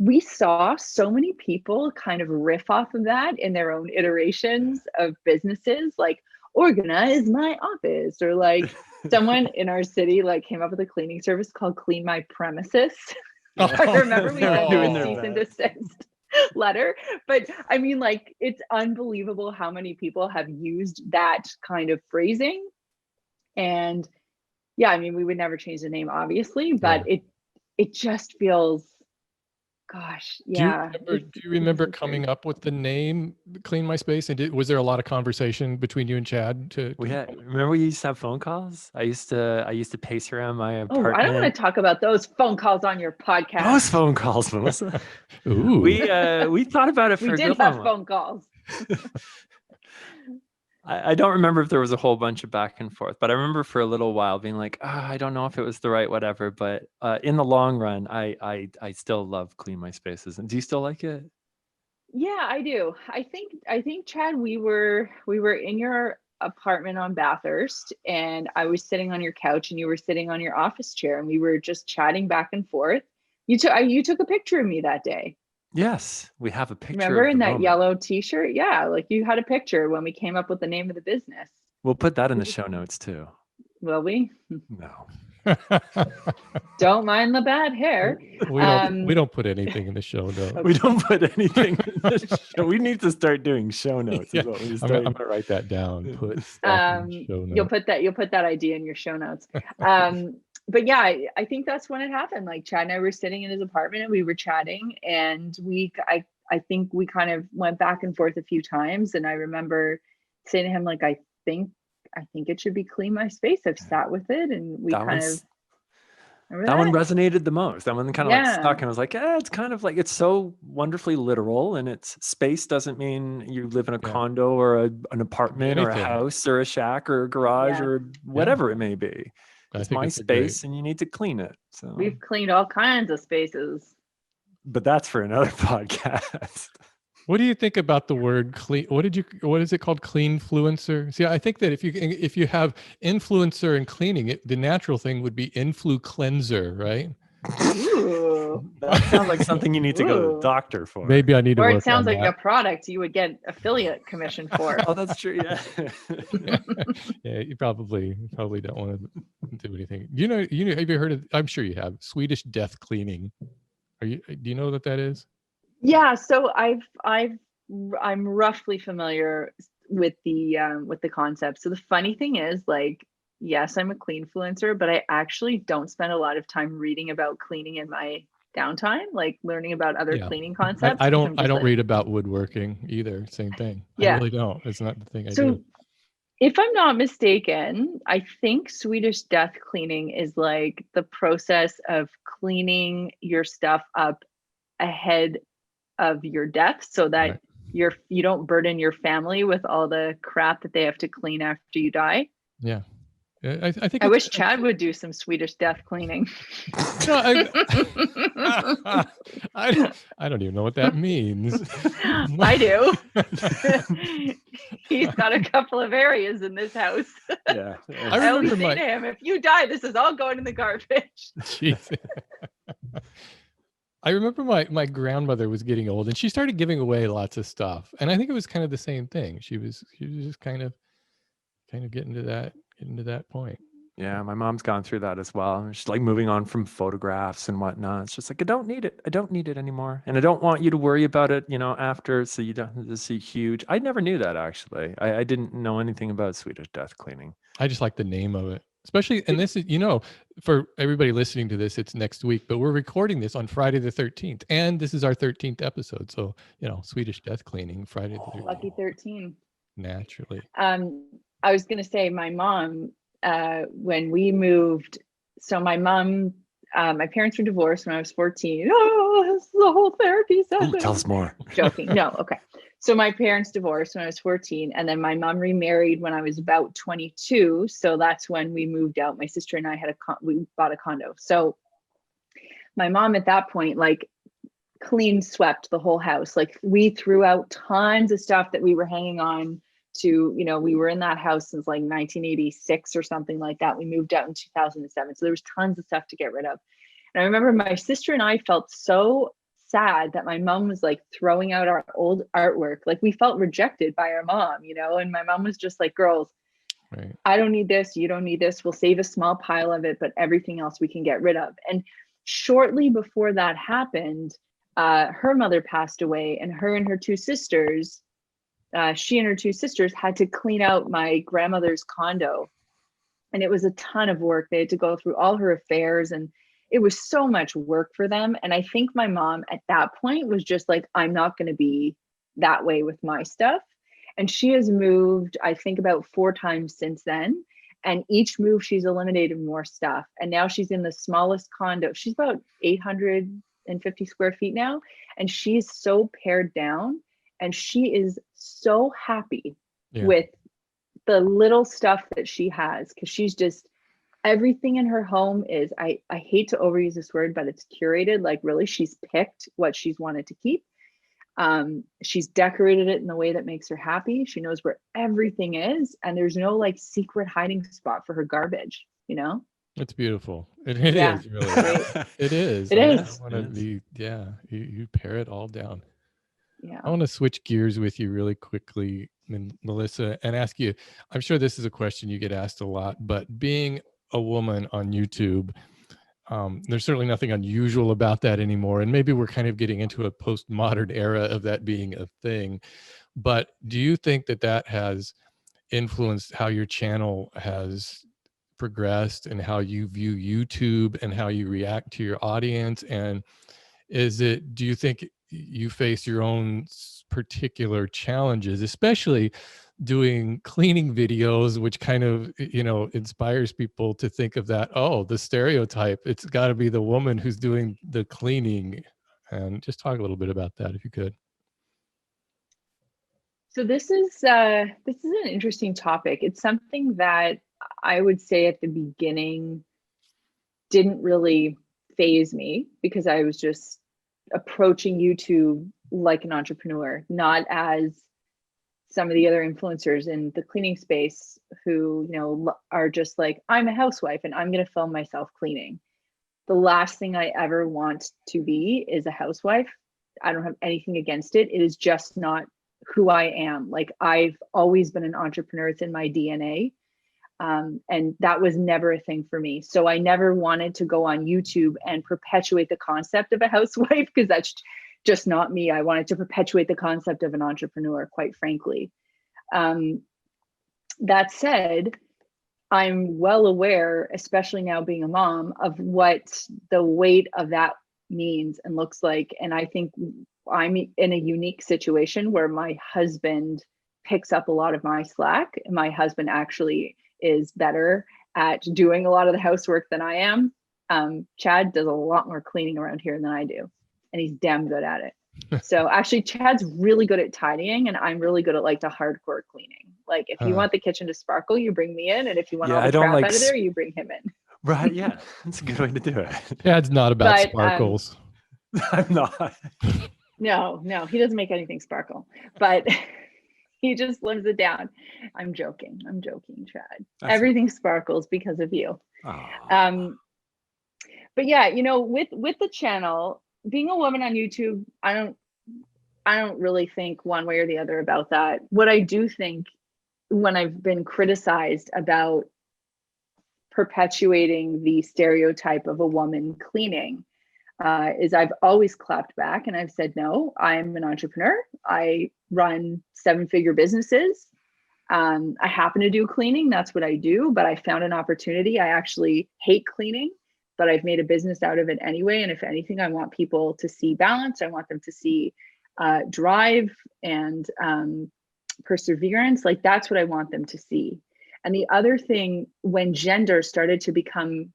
we saw so many people kind of riff off of that in their own iterations of businesses, like Organize My Office, or like someone in our city like came up with a cleaning service called Clean My Premises. I remember we got a cease and desist letter, but I mean, like, it's unbelievable how many people have used that kind of phrasing. And yeah, I mean, we would never change the name, obviously, but it just feels, gosh, yeah. Do you remember coming up with the name Clean My Space? And was there a lot of conversation between you and Chad? Remember we used to have phone calls? I used to pace around my apartment. I don't want to talk about those phone calls on your podcast. Those phone calls, Melissa. Ooh. We thought about it for a good long. We did have phone calls. I don't remember if there was a whole bunch of back and forth, but I remember for a little while being like, I don't know if it was the right whatever. But in the long run, I still love Clean My Spaces. And do you still like it? Yeah, I do. I think Chad, we were in your apartment on Bathurst, and I was sitting on your couch and you were sitting on your office chair, and we were just chatting back and forth. You took a picture of me that day. Yes, we have a picture. Remember in that yellow t-shirt? Yeah, like, you had a picture when we came up with the name of the business. We'll put that in the show notes too. Will we? No. Don't mind the bad hair. We don't put anything in the show notes. We don't put anything in the show. We need to start doing show notes. Yeah, Is what we I'm start. gonna write that down. Put stuff in the show notes. You'll put that idea in your show notes. But yeah, I think that's when it happened. Like Chad and I were sitting in his apartment and we were chatting, and I think we kind of went back and forth a few times. And I remember saying to him, like, I think it should be Clean My Space. I've sat with it, and we That one resonated the most. That one kind of like stuck, and I was like, it's kind of like, it's so wonderfully literal, and it's space doesn't mean you live in a condo or an apartment or a house or a shack or a garage or whatever it may be. It's my space and you need to clean it. So we've cleaned all kinds of spaces. But that's for another podcast. What do you think about the word clean? What is it called? Cleanfluencer? See, I think that if you have influencer and cleaning, the natural thing would be cleanser, right? Ooh. That sounds like something you need to go to the doctor for. Maybe I need to work on that. Or it sounds like a product you would get affiliate commission for. Oh, that's true. Yeah. Yeah, you probably don't want to do anything. Have you heard of? I'm sure you have Swedish death cleaning. Do you know what that is? Yeah, so I'm roughly familiar with the concept. So the funny thing is, like, yes, I'm a cleanfluencer, but I actually don't spend a lot of time reading about cleaning in my downtime, like learning about other cleaning concepts. I don't read about woodworking either. Same thing. Yeah. I really don't. It's not the thing I do. If I'm not mistaken, I think Swedish death cleaning is like the process of cleaning your stuff up ahead of your death, so that you don't burden your family with all the crap that they have to clean after you die. Yeah. I think I wish Chad would do some Swedish death cleaning. No, I don't even know what that means. I do. He's got a couple of areas in this house. Yeah. I always say to him, if you die, this is all going in the garbage. Jeez. I remember my grandmother was getting old, and she started giving away lots of stuff. And I think it was kind of the same thing. She was just kind of getting to that point. Yeah, my mom's gone through that as well. She's like moving on from photographs and whatnot. It's just like, I don't need it. I don't need it anymore. And I don't want you to worry about it, after. So you don't have to see huge. I never knew that, actually. I didn't know anything about Swedish death cleaning. I just like the name of it. Especially, and this is, for everybody listening to this, it's next week, but we're recording this on Friday the 13th. And this is our 13th episode. So, Swedish death cleaning, Friday the 13th. Lucky 13. Naturally. I was going to say, my mom, when we moved, so my mom, my parents were divorced when I was 14. Oh, this is the whole therapy session. Tell us more. Joking. No. Okay. So my parents divorced when I was 14, and then my mom remarried when I was about 22. So that's when we moved out. My sister and I we bought a condo. So my mom at that point, like, clean swept the whole house. Like, we threw out tons of stuff that we were hanging on to, we were in that house since like 1986 or something like that. We moved out in 2007. So there was tons of stuff to get rid of. And I remember my sister and I felt so sad that my mom was like throwing out our old artwork. Like, we felt rejected by our mom, and my mom was just like, girls, right, I don't need this. You don't need this. We'll save a small pile of it, but everything else we can get rid of. And shortly before that happened, her mother passed away, and her two sisters, she and her two sisters had to clean out my grandmother's condo. And it was a ton of work. They had to go through all her affairs, and it was so much work for them. And I think my mom at that point was just like, I'm not going to be that way with my stuff. And she has moved, I think, about 4 times since then. And each move, she's eliminated more stuff. And now she's in the smallest condo. She's about 850 square feet now. And she's so pared down. And she is so happy with the little stuff that she has, because she's just, everything in her home is, I hate to overuse this word, but it's curated. Like, really, she's picked what she's wanted to keep. She's decorated it in the way that makes her happy. She knows where everything is, and there's no like secret hiding spot for her garbage, It's beautiful. It is really. It is. It is. You pare it all down. Yeah. I want to switch gears with you really quickly, Melissa, and ask you, I'm sure this is a question you get asked a lot, but being a woman on YouTube, there's certainly nothing unusual about that anymore. And maybe we're kind of getting into a postmodern era of that being a thing. But do you think that that has influenced how your channel has progressed and how you view YouTube and how you react to your audience? And do you think you face your own particular challenges, especially doing cleaning videos, which kind of, inspires people to think of that, oh, the stereotype, it's got to be the woman who's doing the cleaning. And just talk a little bit about that if you could. So this is an interesting topic. It's something that I would say at the beginning didn't really faze me because I was just approaching YouTube like an entrepreneur, not as some of the other influencers in the cleaning space who, are just like, I'm a housewife and I'm going to film myself cleaning. The last thing I ever want to be is a housewife. I don't have anything against it. It is just not who I am. Like, I've always been an entrepreneur. It's in my DNA. And that was never a thing for me. So I never wanted to go on YouTube and perpetuate the concept of a housewife because that's just not me. I wanted to perpetuate the concept of an entrepreneur, quite frankly. That said, I'm well aware, especially now being a mom, of what the weight of that means and looks like. And I think I'm in a unique situation where my husband picks up a lot of my slack. My husband actually is better at doing a lot of the housework than I am. Chad does a lot more cleaning around here than I do, and he's damn good at it. So actually, Chad's really good at tidying, and I'm really good at like the hardcore cleaning. Like, if you want the kitchen to sparkle, you bring me in, and if you want all the crap out of there, you bring him in. Right? Yeah, that's a good way to do it. Chad's not about sparkles. I'm not. No, he doesn't make anything sparkle, but he just lives it down. I'm joking, Chad. Everything sparkles because of you. Aww. But yeah, with the channel, being a woman on YouTube, I don't really think one way or the other about that. What I do think, when I've been criticized about perpetuating the stereotype of a woman cleaning, is I've always clapped back and I've said, no, I'm an entrepreneur. I run 7-figure businesses. I happen to do cleaning. That's what I do. But I found an opportunity. I actually hate cleaning, but I've made a business out of it anyway. And if anything, I want people to see balance. I want them to see drive and perseverance. Like, that's what I want them to see. And the other thing, when gender started to become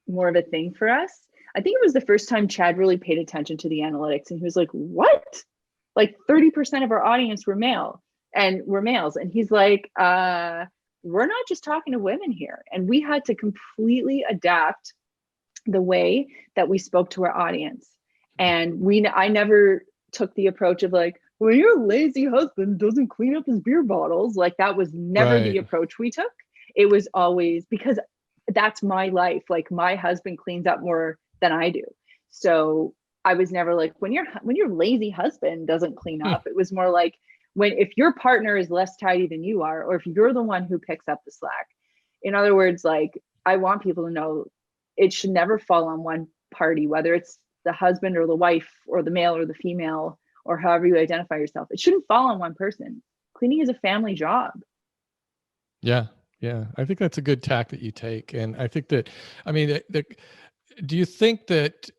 more of a thing for us, I think it was the first time Chad really paid attention to the analytics, and he was like, what? Like 30% of our audience were males. And he's like, we're not just talking to women here. And we had to completely adapt the way that we spoke to our audience. And I never took the approach of like, well, your lazy husband doesn't clean up his beer bottles. Like, that was never the approach we took. It was always, because that's my life. Like, my husband cleans up more than I do. So I was never like, when your lazy husband doesn't clean up. It was more like, if your partner is less tidy than you are, or if you're the one who picks up the slack. In other words, like, I want people to know it should never fall on one party, whether it's the husband or the wife or the male or the female, or however you identify yourself. It shouldn't fall on one person. Cleaning is a family job. Yeah. I think that's a good tack that you take. And I think that, I mean, do you think that,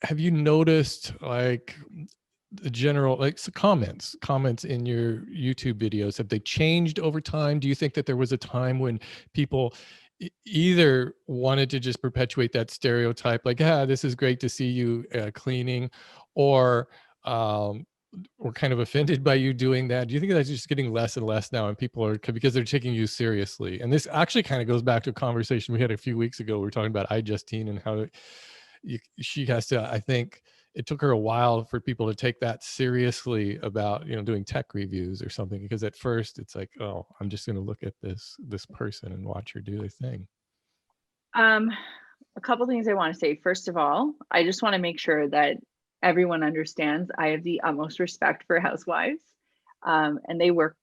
have you noticed like the general, like, so comments in your YouTube videos, have they changed over time? Do you think that there was a time when people either wanted to just perpetuate that stereotype, like, this is great to see you cleaning, or were kind of offended by you doing that? Do you think that's just getting less and less now, and people are, because they're taking you seriously? And this actually kind of goes back to a conversation we had a few weeks ago. We were talking about iJustine and how she has to, I think it took her a while for people to take that seriously about, doing tech reviews or something, because at first it's like, oh, I'm just going to look at this person and watch her do their thing. A couple things I want to say. First of all, I just want to make sure that everyone understands I have the utmost respect for housewives, and they work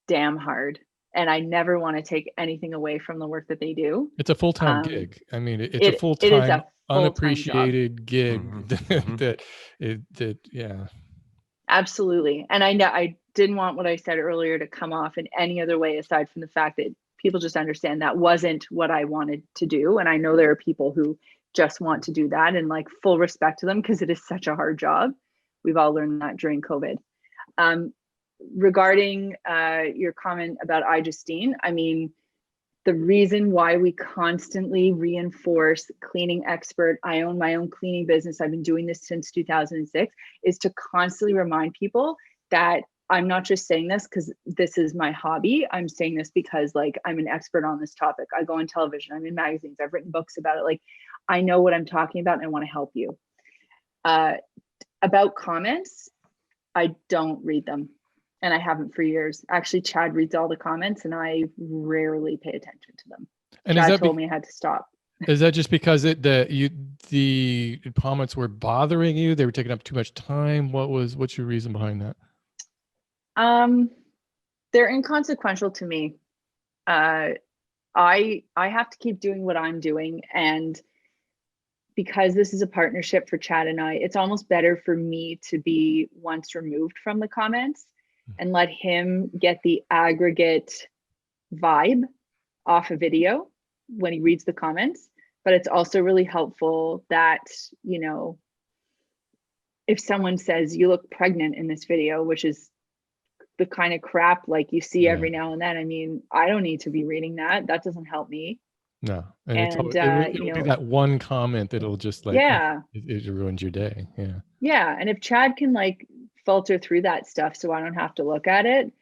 damn hard. And I never want to take anything away from the work that they do. It's a full-time gig. I mean, it's a It is full-time, a full-time job. unappreciated gig Mhm. yeah. Absolutely. And I know I didn't want what I said earlier to come off in any other way aside from the fact that people just understand that wasn't what I wanted to do. And I know there are people who just want to do that, and like full respect to them because it is such a hard job. We've all learned that during COVID. Regarding your comment about iJustine, I mean, the reason why we constantly reinforce cleaning expert, I own my own cleaning business, I've been doing this since 2006, is to constantly remind people that I'm not just saying this because this is my hobby. I'm saying this because like I'm an expert on this topic. I go on television, I'm in magazines, I've written books about it. Like I know what I'm talking about and I want to help you. About comments, I don't read them. And I haven't for years. Actually, Chad reads all the comments and I rarely pay attention to them. And Chad told me I had to stop. is that just because the comments were bothering you? They were taking up too much time? What's your reason behind that? They're inconsequential to me. I have to keep doing what I'm doing, and because this is a partnership for Chad and I, it's almost better for me to be once removed from the comments and let him get the aggregate vibe off a video when he reads the comments. But it's also really helpful that, you know, if someone says you look pregnant in this video, which is the kind of crap like you see every now and then, I mean, I don't need to be reading that. That doesn't help me. No, and it'll be that one comment that'll just like, it ruins your day. Yeah, and if Chad can like filter through that stuff so I don't have to look at it,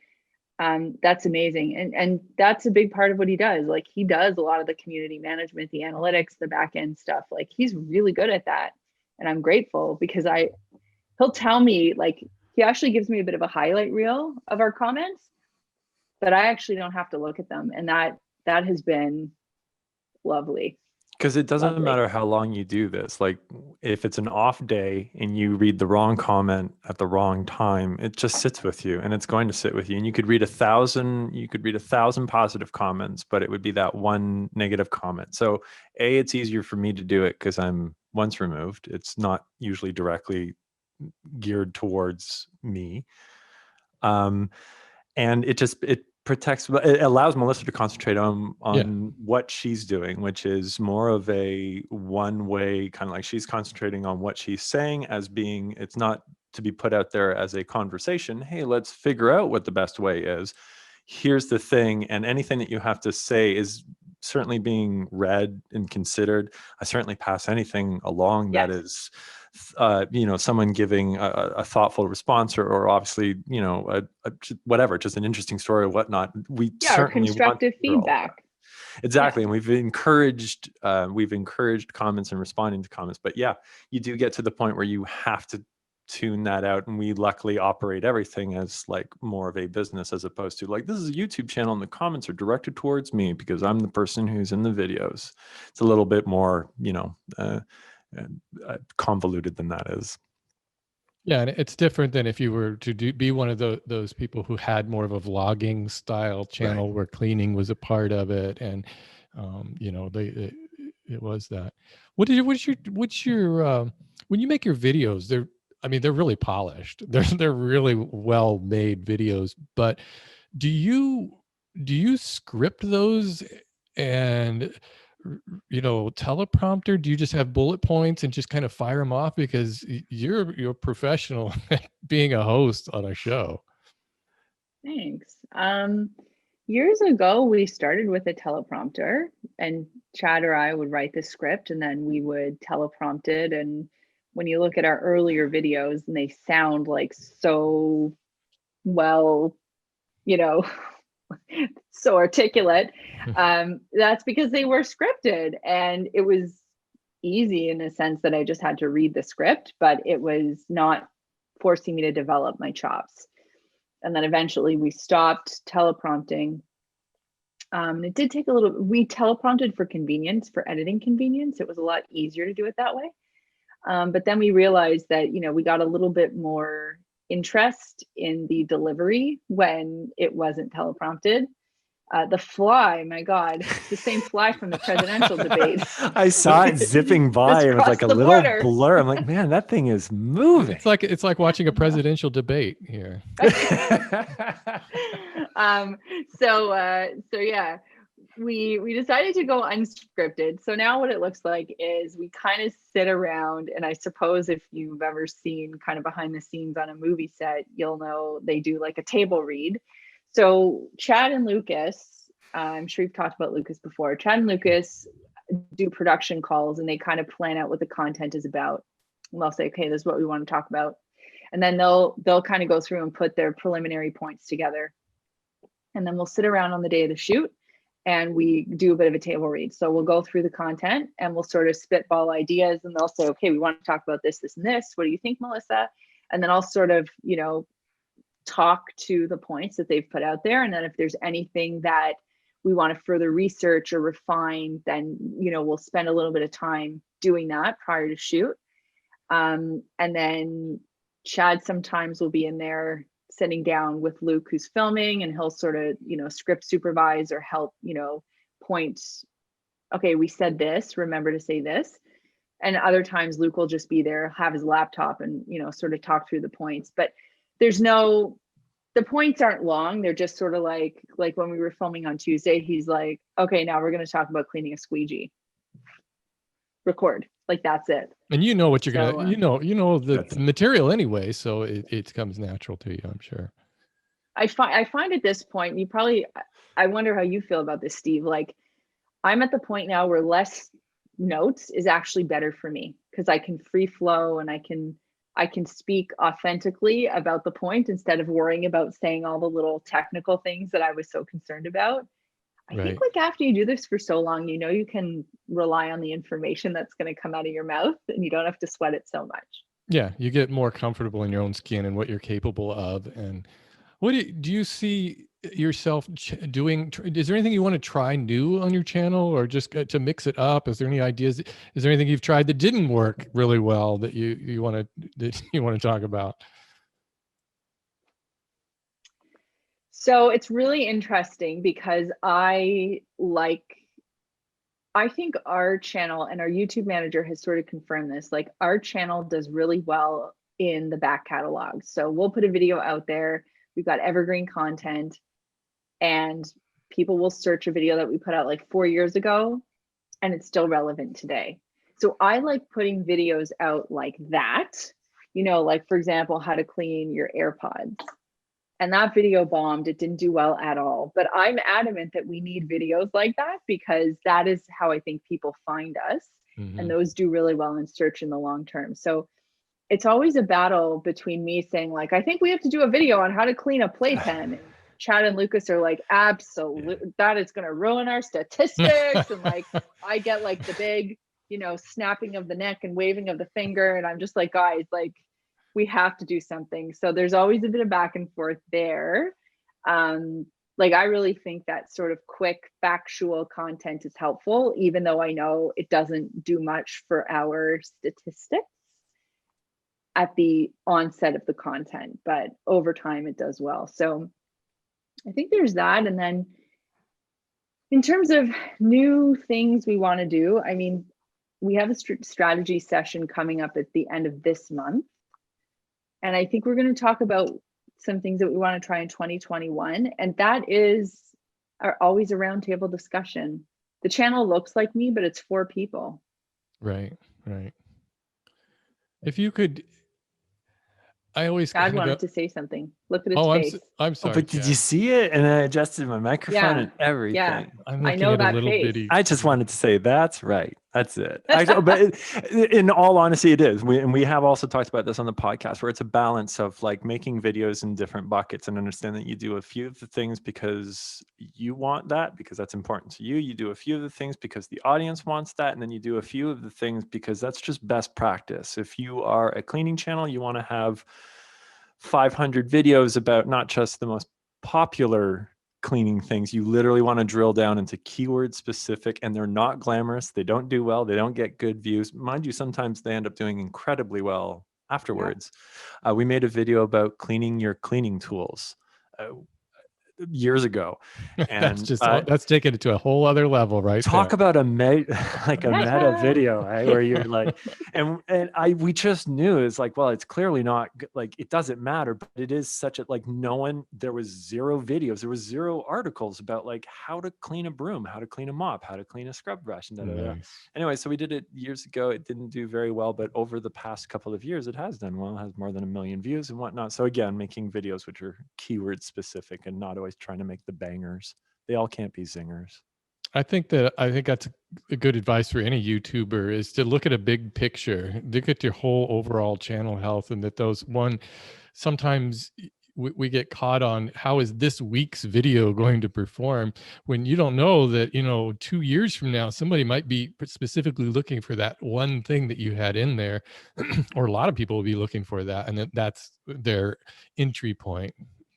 that's amazing. And that's a big part of what he does. Like he does a lot of the community management, the analytics, the back end stuff. Like he's really good at that, and I'm grateful because he'll tell me, like he actually gives me a bit of a highlight reel of our comments, but I actually don't have to look at them, and that has been lovely. Because it doesn't matter how long you do this. Like if it's an off day and you read the wrong comment at the wrong time, it just sits with you, and it's going to sit with you. And you could read 1,000 positive comments, but it would be that one negative comment. So it's easier for me to do it because I'm once removed. It's not usually directly geared towards me. And it protects, it allows Melissa to concentrate on what she's doing, which is more of a one way, kind of like she's concentrating on what she's saying as being, it's not to be put out there as a conversation. Hey, let's figure out what the best way is. Here's the thing. And anything that you have to say is certainly being read and considered. I certainly pass anything along that is, someone giving a thoughtful response, or obviously, whatever, just an interesting story or whatnot. We certainly constructive feedback. Exactly. And we've encouraged comments and responding to comments, but yeah, you do get to the point where you have to tune that out. And we luckily operate everything as like more of a business, as opposed to like, this is a YouTube channel and the comments are directed towards me because I'm the person who's in the videos. It's a little bit more, convoluted than that is. Yeah, and it's different than if you were to be one of those people who had more of a vlogging style channel where cleaning was a part of it, and it was that. What's your when you make your videos? They're really polished. They're really well made videos. But do you script those and teleprompter? Do you just have bullet points and just kind of fire them off because you're a professional at being a host on a show? Thanks. Years ago, we started with a teleprompter, and Chad or I would write the script and then we would teleprompt it. And when you look at our earlier videos, and they sound like so well, so articulate, that's because they were scripted, and it was easy in the sense that I just had to read the script, but it was not forcing me to develop my chops. And then eventually we stopped teleprompting. It did take we teleprompted for convenience, for editing convenience. It was a lot easier to do it that way. But then we realized that, we got a little bit more interest in the delivery when it wasn't teleprompted. The fly, my God, it's the same fly from the presidential debate. I saw it zipping by. It was like a little blur. I'm like, man, that thing is moving. It's like watching a presidential debate here. So yeah, we decided to go unscripted. So now what it looks like is we kind of sit around, and I suppose if you've ever seen kind of behind the scenes on a movie set, you'll know they do like a table read. So Chad and Lucas, I'm sure you've talked about Lucas before. Chad and Lucas do production calls, and they kind of plan out what the content is about. And they'll say, okay, this is what we want to talk about. And then they'll kind of go through and put their preliminary points together. And then we'll sit around on the day of the shoot and we do a bit of a table read. So we'll go through the content and we'll sort of spitball ideas, and they'll say, okay, we want to talk about this, this, and this. What do you think, Melissa? And then I'll sort of, talk to the points that they've put out there. And then if there's anything that we want to further research or refine, then, we'll spend a little bit of time doing that prior to shoot. And then Chad sometimes will be in there sitting down with Luke, who's filming, and he'll sort of, script supervise or help, point, okay, we said this, remember to say this. And other times Luke will just be there, have his laptop, and, sort of talk through the points. But the points aren't long. They're just sort of like when we were filming on Tuesday, he's like, okay, now we're going to talk about cleaning a squeegee. Record. Like, that's it. And what you're going to, the material anyway. So it comes natural to you, I'm sure. I find at this point, I wonder how you feel about this, Steve. Like, I'm at the point now where less notes is actually better for me, because I can free flow and I can speak authentically about the point instead of worrying about saying all the little technical things that I was so concerned about. I think like after you do this for so long, you can rely on the information that's going to come out of your mouth, and you don't have to sweat it so much. Yeah, you get more comfortable in your own skin and what you're capable of. And what do you see yourself doing? Is there anything you want to try new on your channel, or just to mix it up? Is there any ideas? Is there anything you've tried that didn't work really well that you want to talk about? So it's really interesting because I think our channel, and our YouTube manager has sort of confirmed this, like our channel does really well in the back catalog. So we'll put a video out there. We've got evergreen content, and people will search a video that we put out like 4 years ago, and it's still relevant today. So I like putting videos out like that, like for example, how to clean your AirPods. And that video bombed. It didn't do well at all. But I'm adamant that we need videos like that, because that is how I think people find us. Mm-hmm. And those do really well in search in the long term. So it's always a battle between me saying like, I think we have to do a video on how to clean a playpen. And Chad and Lucas are like, absolutely, that is going to ruin our statistics. And like, I get like the big, snapping of the neck and waving of the finger. And I'm just like, guys, like, we have to do something. So there's always a bit of back and forth there. Like, I really think that sort of quick factual content is helpful, even though I know it doesn't do much for our statistics at the onset of the content, but over time it does well. So I think there's that. And then in terms of new things we want to do, I mean, we have a strategy session coming up at the end of this month. And I think we're going to talk about some things that we want to try in 2021. And that is always a roundtable discussion. The channel looks like me, but it's 4 people. Right. If you could, I always Chad wanted to say something. Look at his face. I'm sorry. But did you see it? And I adjusted my microphone and everything. Yeah, I know that face. I just wanted to say that's right. That's it. But in all honesty, it is. We have also talked about this on the podcast, where it's a balance of like making videos in different buckets, and understand that you do a few of the things because you want that, because that's important to you. You do a few of the things because the audience wants that. And then you do a few of the things because that's just best practice. If you are a cleaning channel, you want to have 500 videos about not just the most popular cleaning things. You literally want to drill down into keyword specific, and they're not glamorous. They don't do well. They don't get good views. Mind you, sometimes they end up doing incredibly well afterwards. We made a video about cleaning your cleaning tools years ago, and that's taking it to a whole other level, right? Talk about a meta video, right? Where you're like, we just knew it's like, well, it's clearly not like, it doesn't matter, but it is such a, like, there was zero videos, there was zero articles about like how to clean a broom, how to clean a mop, how to clean a scrub brush, and Nice. Anyway, so we did it years ago. It didn't do very well, but over the past couple of years, it has done well. It has more than 1 million views and whatnot. So again, making videos which are keyword specific and not always trying to make the bangers. They all can't be zingers. I think that's a good advice for any YouTuber, is to look at a big picture, look at your whole overall channel health, and that sometimes we get caught on how is this week's video going to perform, when you don't know that, 2 years from now, somebody might be specifically looking for that one thing that you had in there, or a lot of people will be looking for that, and that's their entry point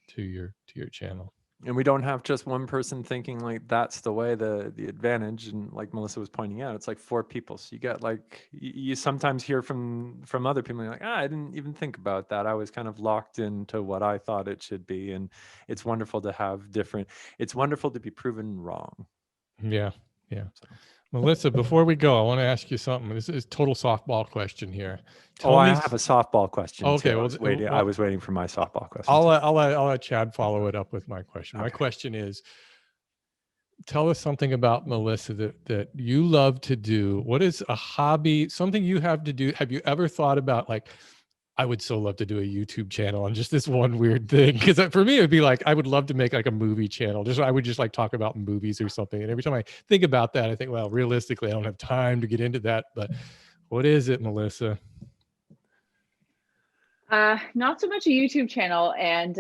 to your channel. And we don't have just one person thinking like that's the way, the advantage. And like Melissa was pointing out, it's like 4 people. So you get like, you sometimes hear from other people like, I didn't even think about that. I was kind of locked into what I thought it should be. And it's wonderful to have it's wonderful to be proven wrong. Yeah. So. Melissa, before we go, I want to ask you something. This is a total softball question here. I have a softball question. Okay, too. I was waiting for my softball question. I'll let Chad follow it up with my question. Okay. My question is, tell us something about Melissa that you love to do. What is a hobby, something you have to do? Have you ever thought about, like, I would so love to do a YouTube channel and just this one weird thing? Because for me, it would be like, I would love to make like a movie channel. I would just like talk about movies or something. And every time I think about that, I think, well, realistically, I don't have time to get into that. But what is it, Melissa? Not so much a YouTube channel. And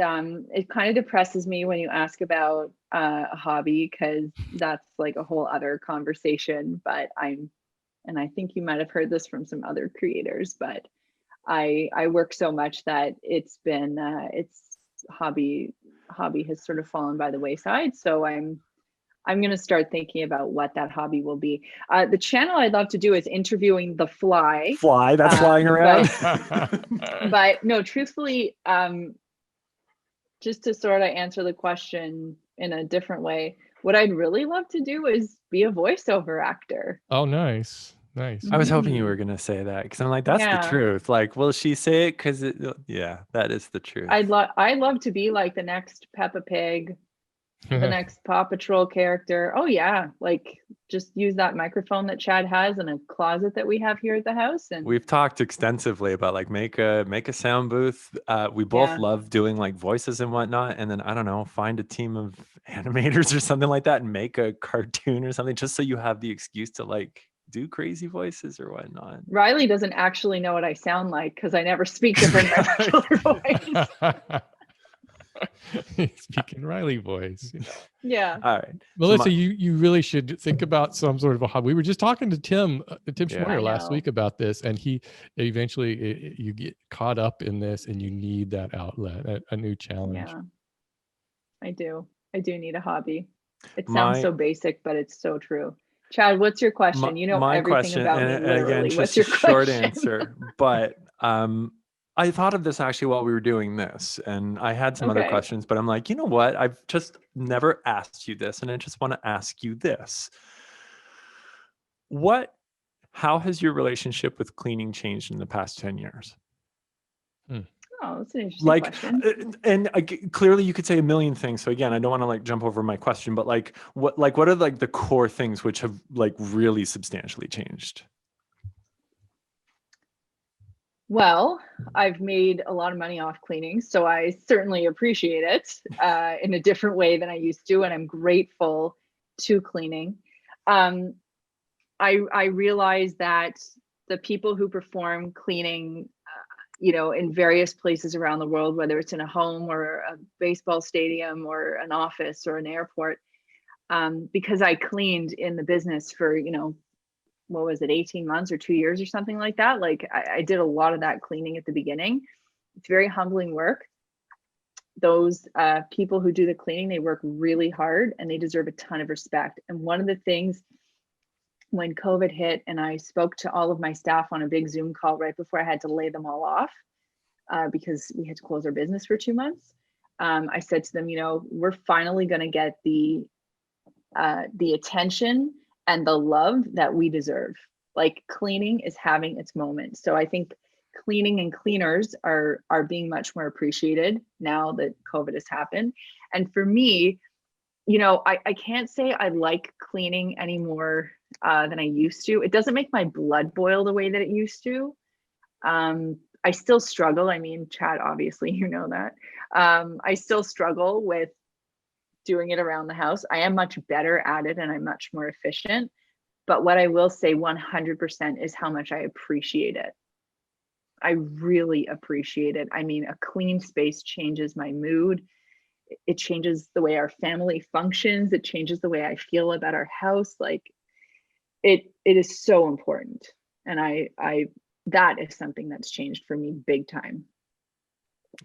it kind of depresses me when you ask about a hobby, because that's like a whole other conversation. But I think you might have heard this from some other creators, but I work so much that it's been it's hobby has sort of fallen by the wayside. So I'm going to start thinking about what that hobby will be. The channel I'd love to do is interviewing the fly that's flying around. But no, truthfully, just to sort of answer the question in a different way, what I'd really love to do is be a voiceover actor. Oh, nice. I was hoping you were going to say that, because I'm like, that's the truth. Like, will she say it? Because that is the truth. I'd love to be like the next Peppa Pig, the next Paw Patrol character. Oh yeah, like just use that microphone that Chad has in a closet that we have here at the house. And we've talked extensively about like make a sound booth. We both love doing like voices and whatnot, and then I don't know, find a team of animators or something like that and make a cartoon or something, just so you have the excuse to like do crazy voices or whatnot. Riley doesn't actually know what I sound like because I never speak different regular voice. Speaking Riley voice. Yeah. All right, Melissa, you really should think about some sort of a hobby. We were just talking to Tim Schmoyer last week about this, and he eventually you get caught up in this, and you need that outlet, a new challenge. Yeah, I do need a hobby. It sounds so basic, but it's so true. Chad, what's your question? You know my everything question, about me. And again, just a short answer. But I thought of this actually while we were doing this, and I had some other questions, but I'm like, you know what? I've just never asked you this, and I just want to ask you this. How has your relationship with cleaning changed in the past 10 years? Oh, that's an interesting question. And clearly you could say a million things. So again, I don't want to like jump over my question, but what are like the core things which have like really substantially changed? Well, I've made a lot of money off cleaning, so I certainly appreciate it in a different way than I used to, and I'm grateful to cleaning. I realize that the people who perform cleaning in various places around the world, whether it's in a home or a baseball stadium or an office or an airport, because I cleaned in the business for, what was it, 18 months or 2 years or something like that. Like I did a lot of that cleaning at the beginning. It's very humbling work. those people who do the cleaning, they work really hard and they deserve a ton of respect. And one of the things when COVID hit and I spoke to all of my staff on a big Zoom call right before I had to lay them all off because we had to close our business for 2 months. I said to them, you know, we're finally going to get the attention and the love that we deserve. Like cleaning is having its moment. So I think cleaning and cleaners are being much more appreciated now that COVID has happened. And for me, you know, I can't say I like cleaning any more than I used to. It doesn't make my blood boil the way that it used to. I still struggle. I mean, Chad, obviously, you know that. I still struggle with doing it around the house. I am much better at it and I'm much more efficient. But what I will say 100% is how much I appreciate it. I really appreciate it. I mean, a clean space changes my mood. It changes the way our family functions. It changes the way I feel about our house. Like it is so important. And I that is something that's changed for me big time.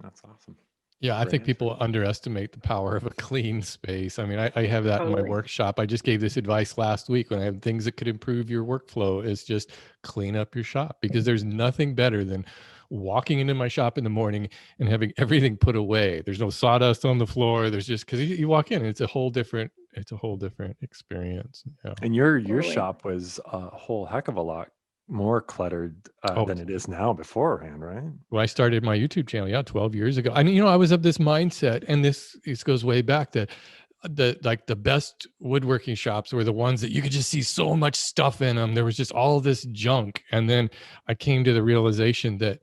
That's awesome. Yeah, I think people underestimate the power of a clean space. I mean, I have that in my workshop. I just gave this advice last week when I have things that could improve your workflow is just clean up your shop, because there's nothing better than walking into my shop in the morning and having everything put away. There's no sawdust on the floor. There's just, because you walk in and it's a whole different experience. Yeah. And your shop was a whole heck of a lot more cluttered than it is now beforehand, right? When I started my YouTube channel, 12 years ago, and I was of this mindset, and this goes way back, that the best woodworking shops were the ones that you could just see so much stuff in them. There was just all this junk. And then I came to the realization that,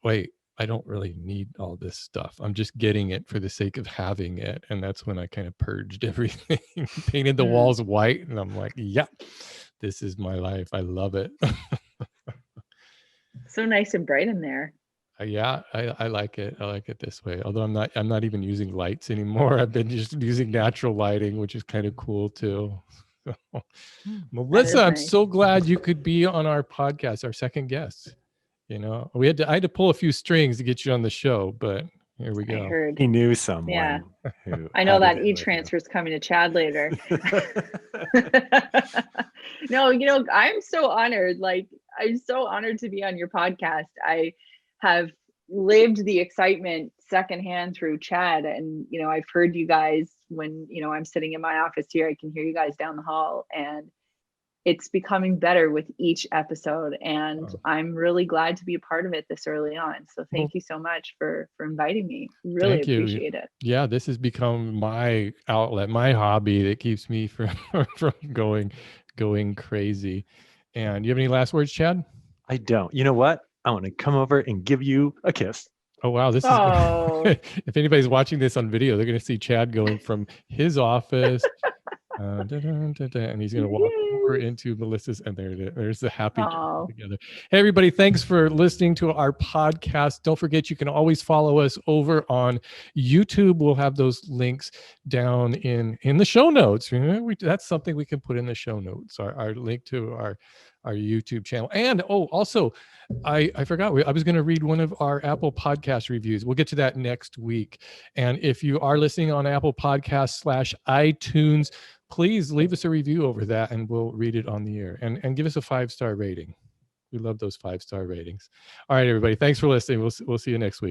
wait, I don't really need all this stuff. I'm just getting it for the sake of having it. And that's when I kind of purged everything, painted the walls white. And I'm like, yeah, this is my life. I love it. So nice and bright in there. Yeah, I like it. I like it this way. Although I'm not even using lights anymore. I've been just using natural lighting, which is kind of cool too. So, Melissa, I'm so glad you could be on our podcast, our second guest. I had to pull a few strings to get you on the show, but here we go. I heard. He knew someone. Yeah. I know that e-transfer is coming to Chad later. No, I'm so honored. Like, I'm so honored to be on your podcast. I have lived the excitement secondhand through Chad. And, I've heard you guys when, I'm sitting in my office here, I can hear you guys down the hall, and it's becoming better with each episode. And I'm really glad to be a part of it this early on. So thank you so much for inviting me. Really appreciate it. Yeah, this has become my outlet, my hobby that keeps me from going crazy. And you have any last words, Chad? I don't. You know what? I want to come over and give you a kiss. Oh, wow. This is if anybody's watching this on video, they're going to see Chad going from his office and he's going to walk over into Melissa's, and there's the happy together. Hey, everybody, thanks for listening to our podcast. Don't forget, you can always follow us over on YouTube. We'll have those links down in the show notes. That's something we can put in the show notes, our link to our YouTube channel. And also, I forgot, I was going to read one of our Apple Podcast reviews. We'll get to that next week. And if you are listening on Apple Podcasts /iTunes, please leave us a review over that and we'll read it on the air, and give us a 5-star rating. We love those 5-star ratings. All right, everybody. Thanks for listening. We'll see you next week.